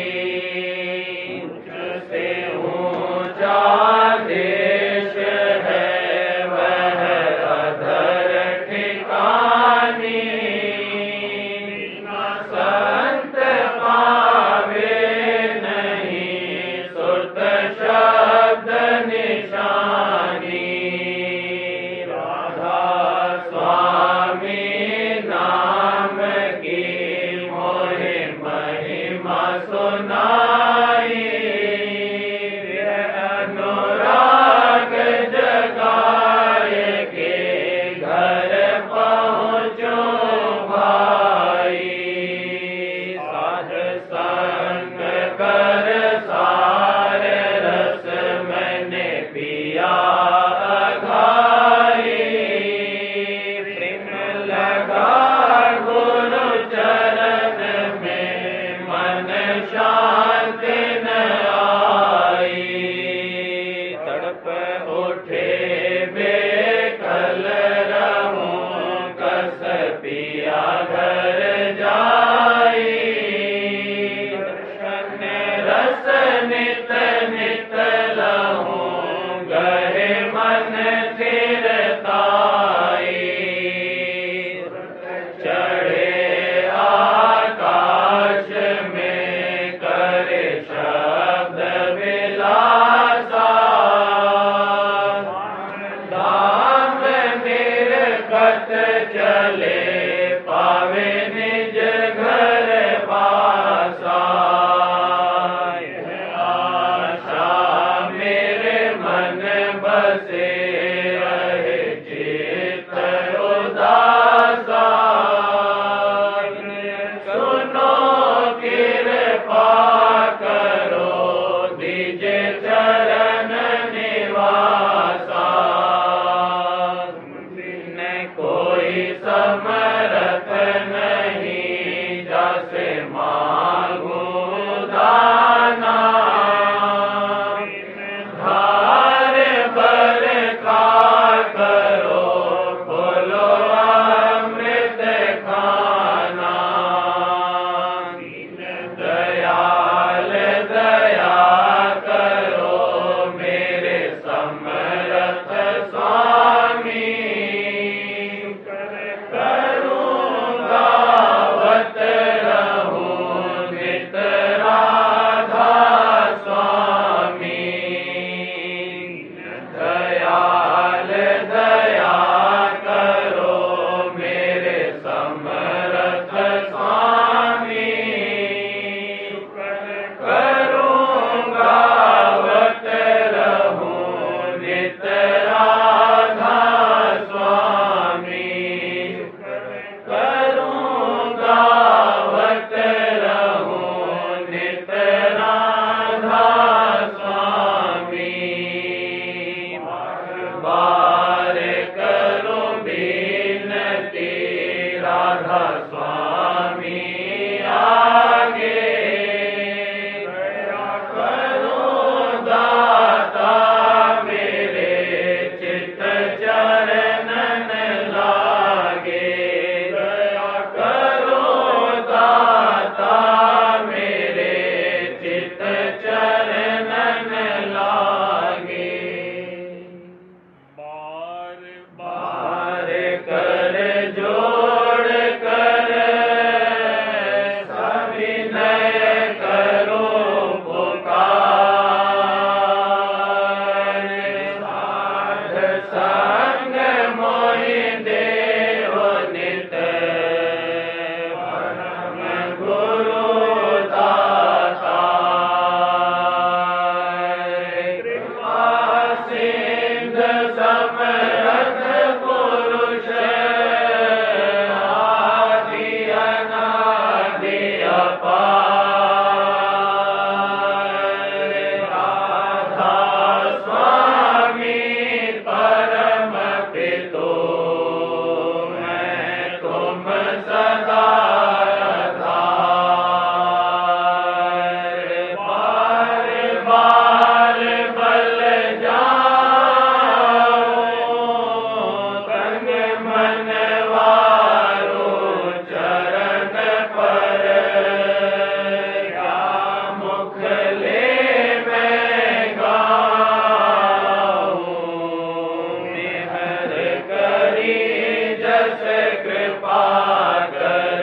से ऊंचा देश है वह अधर ठिकानी, संत पावे नहीं सुरत शब्द निशानी। राधा स्वामी नाम की मोहे महिमा सुनाई। अनुराग जगाए के घर पहुँचो भाई। साध संग कर सार रस मैंने पिया अघाई। प्रेम लगा गुरु चरण में मन शांत न आई। तड़प उठे बेकल रहूं कस पिया घर जाई। दर्शन रस नित नित लहूं गहे मन थिरताई। चढ़े आकाश में करे शब्द विलासा। समर्थ नहीं जैसे मांगू दाना धार भर का करो खोलो अमृत खाना दयाल दया करो मेरे समर्थ स्वामी करूँगा वत रहूं नित राधा स्वामी दयाल दया करो मेरे समर्थ स्वामी करूँगा वत रहूं नित राधा स्वामी करूँगा वत रहूं नित राधा स्वामी बार करूं बिनती राधा स्वामी आगे करूं दाता मेरे चित्त चरणन लागे दया करो दाता मेरे चित्त चरणन लागे बार बार कर जोड़ कर सविनय करो पुकार साध संग मोहि देव नित परम गुरु दाता कृपा सिंध समर्थ पुरुष आदि अनादि अपार राधा स्वामी परम पितो मैं तुम सदा आधार बार बार बल जाओ तन मन वारो चरण पर क्या मुख ले मैं गाऊं मेहर करी जस कृपा कर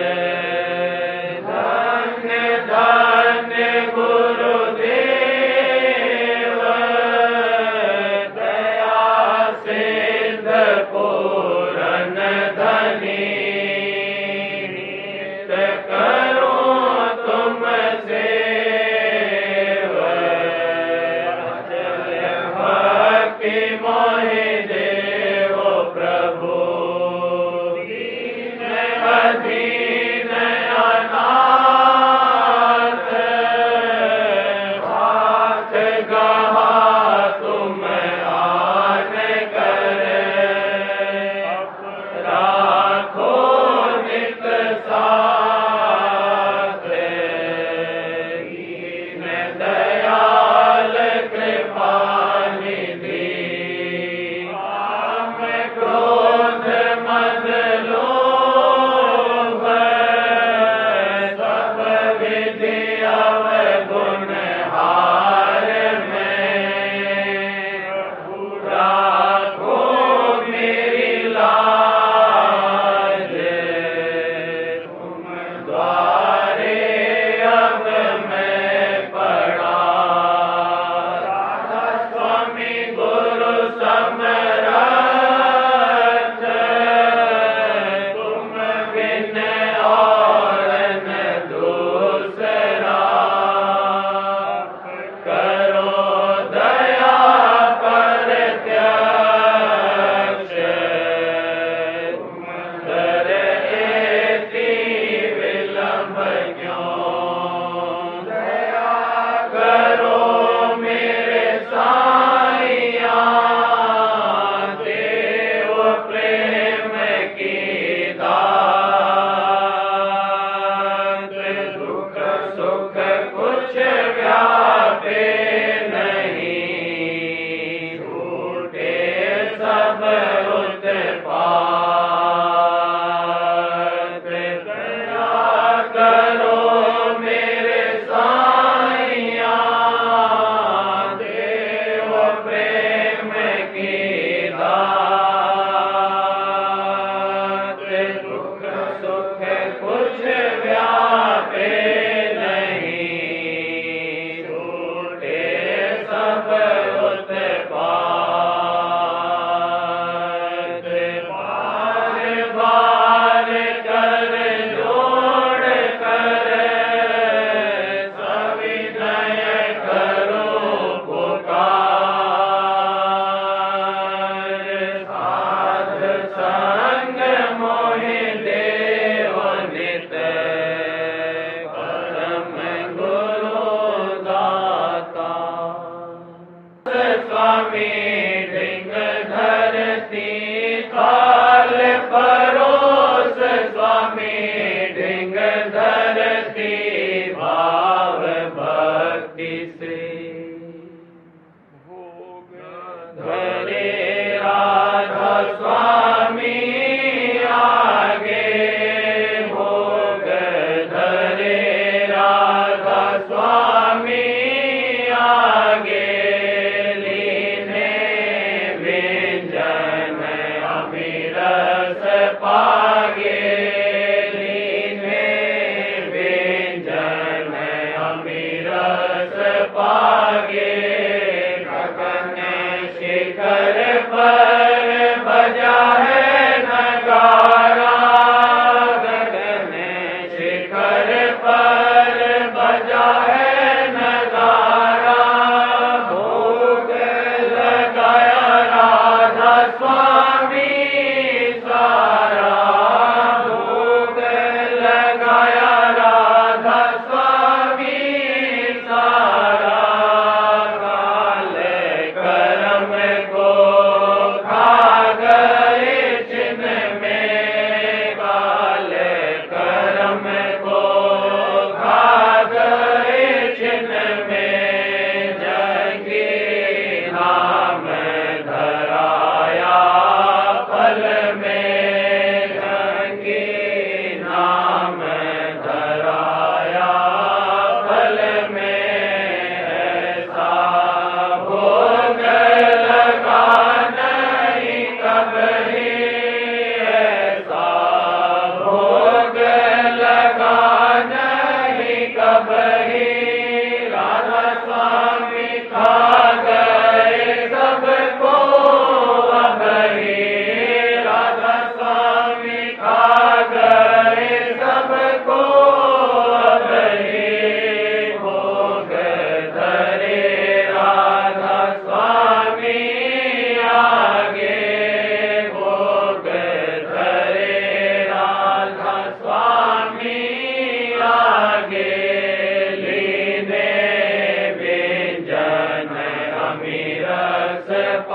धन्य धन्य गुरुदेव दया सिंध पूरन धनी नित करूं तुम सेव अचल भक्ति मोहि देव प्रभु दीन अधीन अनाथ हाथ गहा तुम आन कर राखो नित साथ दीन दयाल कृपा निधि काम क्रोध मद लोभ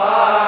पार